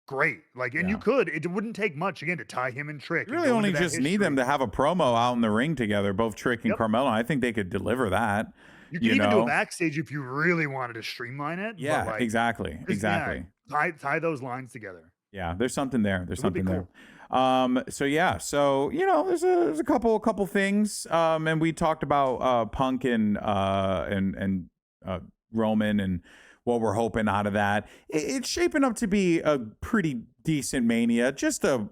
Great. Like, and it wouldn't take much again to tie him and Trick. You really only just need them to have a promo out in the ring together, both Trick and Carmelo. I think they could deliver that. You can even do a backstage if you really wanted to streamline it. Yeah, but exactly. Tie those lines together. Yeah, there's something there. There's something there. So there's a couple things. And we talked about Punk and Roman and what we're hoping out of that. It's shaping up to be a pretty decent Mania, just the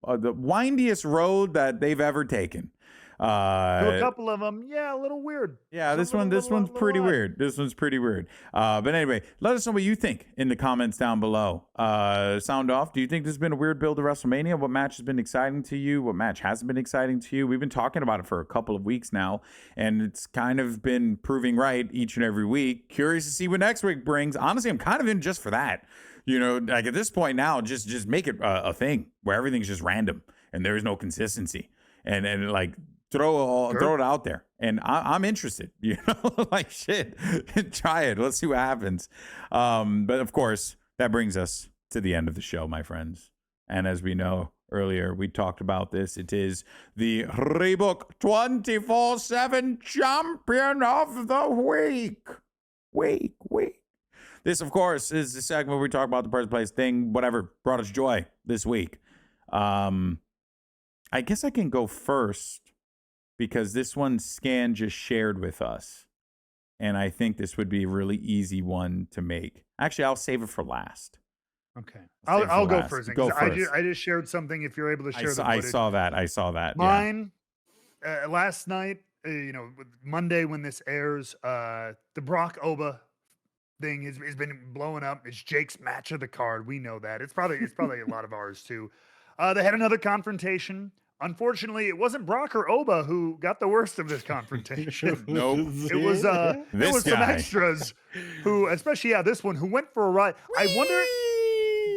windiest road that they've ever taken. A couple of them, a little weird. Yeah, this one's pretty weird. This one's pretty weird. But anyway, let us know what you think in the comments down below. Sound off. Do you think this has been a weird build to WrestleMania? What match has been exciting to you? What match hasn't been exciting to you? We've been talking about it for a couple of weeks now, and it's kind of been proving right each and every week. Curious to see what next week brings. Honestly, I'm kind of in just for that. Like at this point now, just make it a thing where everything's just random and there is no consistency, and like. Throw it out there, and I'm interested. Like shit, try it. Let's see what happens. But of course, that brings us to the end of the show, my friends. And as we know earlier, we talked about this. It is the Rebooked 24/7 Champion of the Week. This, of course, is the segment where we talk about the person, place, thing, whatever brought us joy this week. I guess I can go first. Because this one Scan just shared with us. And I think this would be a really easy one to make. Actually, I'll save it for last. Okay. I'll go first. Go first. I just shared something if you're able to share the footage. I saw that. Mine, last night, Monday when this airs, the Brock Oba thing has been blowing up. It's Jake's match of the card. We know that. It's probably a lot of ours too. They had another confrontation. Unfortunately, it wasn't Brock or Oba who got the worst of this confrontation. Nope. It was some extras who, especially this one, who went for a ride. I wonder.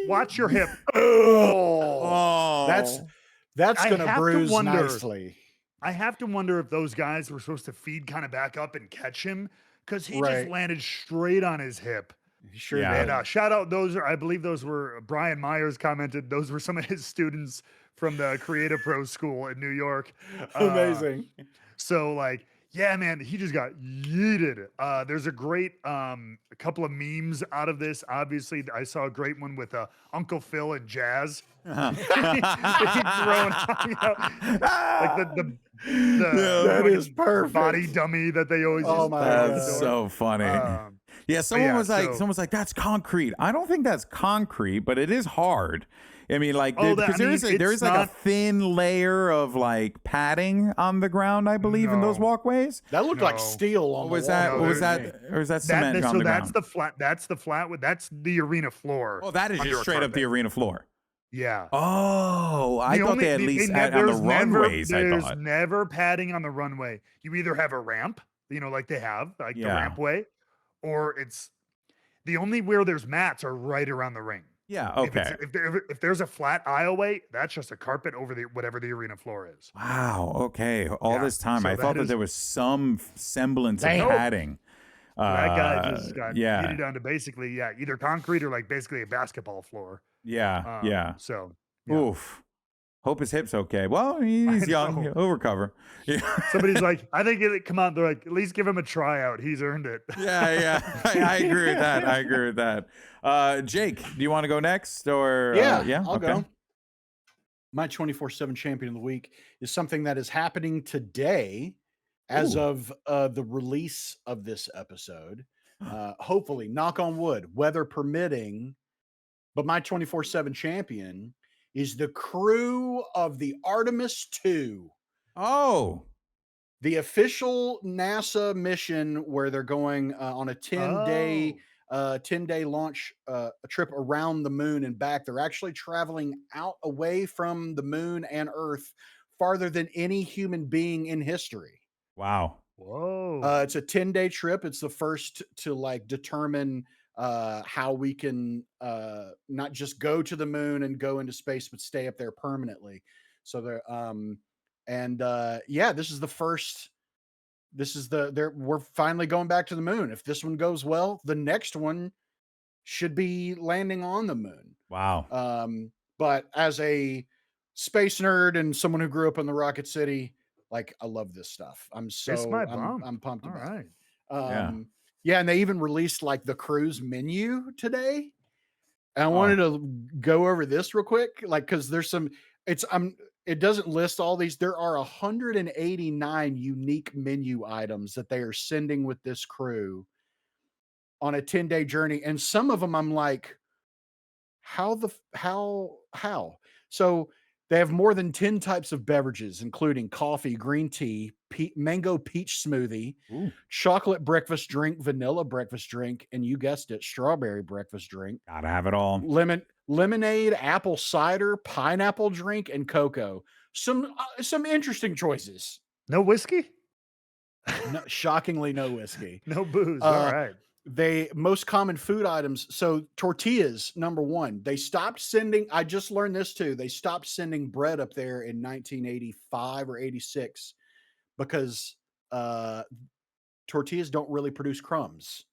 Watch your hip. Oh, that's gonna bruise nicely. I have to wonder if those guys were supposed to feed kind of back up and catch him because he just landed straight on his hip. Sure. And shout out I believe those were Brian Myers commented. Those were some of his students from the Creative Pro School in New York. Amazing. So man, he just got yeeted. There's a great a couple of memes out of this. Obviously, I saw a great one with Uncle Phil and Jazz. They keep throwing that is perfect body dummy that they always. Oh my God, that's so funny. Someone was like, that's concrete. I don't think that's concrete, but it is hard. I mean, like, Oh, because there is like a thin layer of like padding on the ground, I believe, in those walkways. That looked like steel on Was the wall. that? No, What was that? Or is that cement on the ground? That's the flat. That's the flat. That's the arena floor. Oh, that is just straight up the arena floor. Yeah. Oh, I thought they at least had on the runways. There's never padding on the runway. You either have a ramp, like they have, like the rampway, or it's the only where there's mats are right around the ring. Yeah. Okay. If there's a flat aisleway, that's just a carpet over whatever the arena floor is. Wow. Okay. All this time, I thought that there was some semblance of padding. That guy just got needed down to basically, either concrete or like basically a basketball floor. Yeah. So, oof. Hope his hip's okay. Well, he's young. He'll recover. Yeah. Somebody's like, I think come on. They're like, at least give him a tryout. He's earned it. Yeah. I agree with that. Jake, do you want to go next or? I'll go. My 24/7 champion of the week is something that is happening today as of the release of this episode. Hopefully, knock on wood, weather permitting. But my 24/7 champion is the crew of the Artemis 2. Oh. The official NASA mission where they're going on a 10-day launch a trip around the moon and back. They're actually traveling out away from the moon and Earth farther than any human being in history. Wow. Whoa. It's a 10-day trip. It's the first to like determine how we can not just go to the moon and go into space, but stay up there permanently. So they're this is the first. We're finally going back to the moon. If this one goes well, the next one should be landing on the moon. Wow. But as a space nerd and someone who grew up in the Rocket City, like I love this stuff. I'm pumped about it. Yeah, and they even released like the cruise menu today. And I wanted to go over this real quick, like because there's some. It doesn't list all these. There are 189 unique menu items that they are sending with this crew on a 10-day journey, and some of them I'm like, how? So they have more than 10 types of beverages, including coffee, green tea, mango peach smoothie, chocolate breakfast drink, vanilla breakfast drink, and you guessed it, strawberry breakfast drink. Gotta have it all. Lemonade, apple cider, pineapple drink, and cocoa. Some interesting choices. No whiskey? No, shockingly, no whiskey. No booze. All right. Most common food items. So tortillas, number one. They stopped sending. I just learned this too. They stopped sending bread up there in 1985 or 86 because tortillas don't really produce crumbs.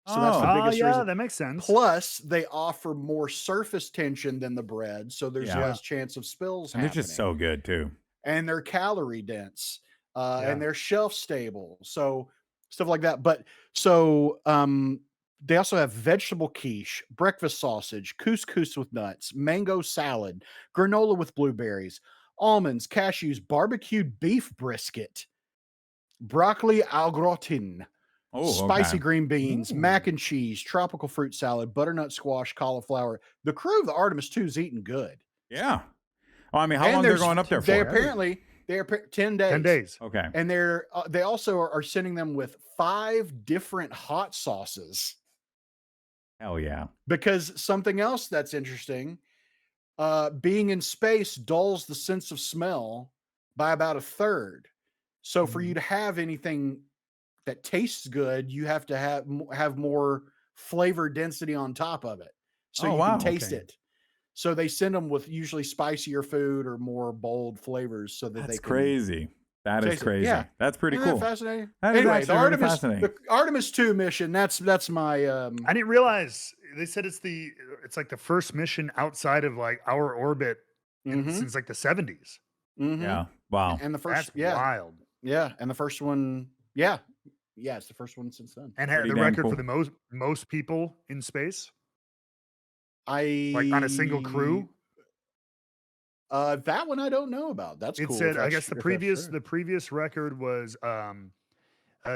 So that's the biggest reason. That makes sense. Plus, they offer more surface tension than the bread, so there's less chance of spills happening. They're just so good too. And they're calorie dense, and they're shelf stable. So stuff like that. But so they also have vegetable quiche, breakfast sausage, couscous with nuts, mango salad, granola with blueberries, almonds, cashews, barbecued beef brisket, broccoli au gratin, spicy green beans, mac and cheese, tropical fruit salad, butternut squash, cauliflower. The crew of the Artemis 2 is eating good. Yeah. Well, I mean, how long they're going up there for? They're 10 days. 10 days. Okay. And they also are sending them with 5 different hot sauces. Hell yeah. Because something else that's interesting, being in space dulls the sense of smell by about 1/3. So for you to have anything that tastes good, you have to have more flavor density on top of it. So you can taste it. So they send them with usually spicier food or more bold flavors so that That's they can crazy. That is crazy. Yeah. That's pretty Isn't cool. that fascinating? That is anyway, fascinating. the Artemis 2 mission, that's my I didn't realize they said it's like the first mission outside of like our orbit since like the 70s. Yeah. Wow. And the first wild. Yeah. And the first one, it's the first one since then. And had the record for the most people in space. Like on a single crew. That one I don't know about. That's cool. It said, I guess the previous record was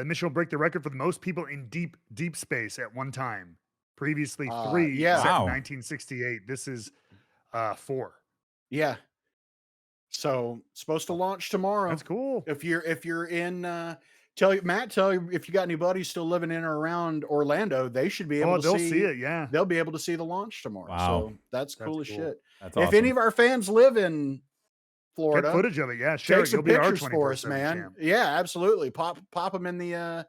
mission will break the record for the most people in deep space at one time. Previously 3 set in 1968. This is 4. Yeah. So supposed to launch tomorrow. That's cool. If you're in, tell you if you got any buddies still living in or around Orlando, they should be able to they'll see see it. Yeah. They'll be able to see the launch tomorrow. Wow. So that's cool as shit. That's If awesome. any of our fans live in Florida, Get footage of it. Yeah. Share take it. some You'll be our pictures for us, 24/7 man. champ. Yeah, absolutely. Pop them in the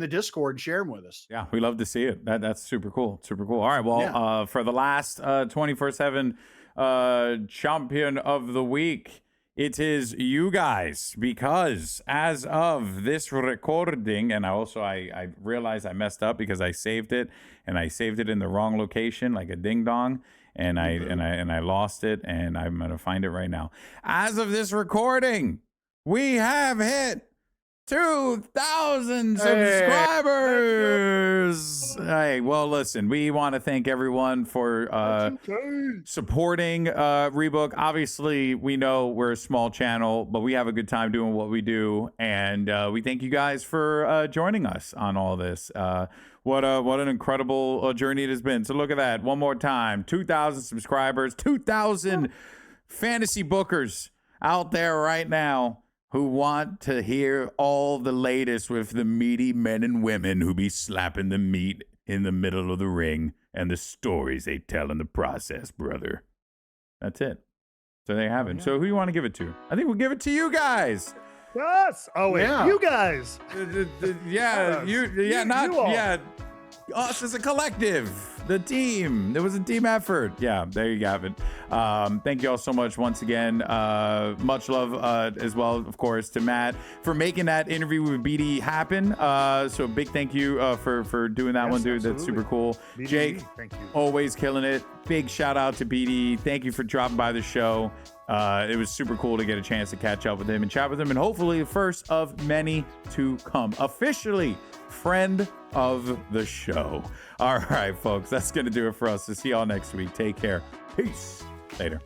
Discord and share them with us. Yeah, we love to see it. That's super cool. Super cool. All right. Well, for the last 24/7 champion of the week, it is you guys, because as of this recording, and I realized I messed up because I saved it in the wrong location, like a ding dong, and I lost it, and I'm gonna find it right now. As of this recording, we have hit 2,000 subscribers. Hey, well, listen, we want to thank everyone for supporting Rebook. Obviously, we know we're a small channel, but we have a good time doing what we do, and we thank you guys for joining us on all this. What an incredible journey it has been. So look at that one more time: 2,000 subscribers, 2,000 fantasy bookers out there right now who want to hear all the latest with the meaty men and women who be slapping the meat in the middle of the ring and the stories they tell in the process, brother. That's it. So they have it. So who you want to give it to? I think we'll give it to you guys. Yes. Oh wait, you guys. Us as a collective, the team. It was a team effort. Yeah, there you have it. Thank you all so much once again. Much love as well, of course, to Matt for making that interview with BD happen. So big thank you for doing that one, dude. Absolutely. That's super cool. BD, Jake, thank you. Always killing it. Big shout out to BD. Thank you for dropping by the show. It was super cool to get a chance to catch up with him and chat with him, and hopefully the first of many to come. Officially friend of the show. All right, folks, that's going to do it for us. We'll see y'all next week. Take care. Peace. Later.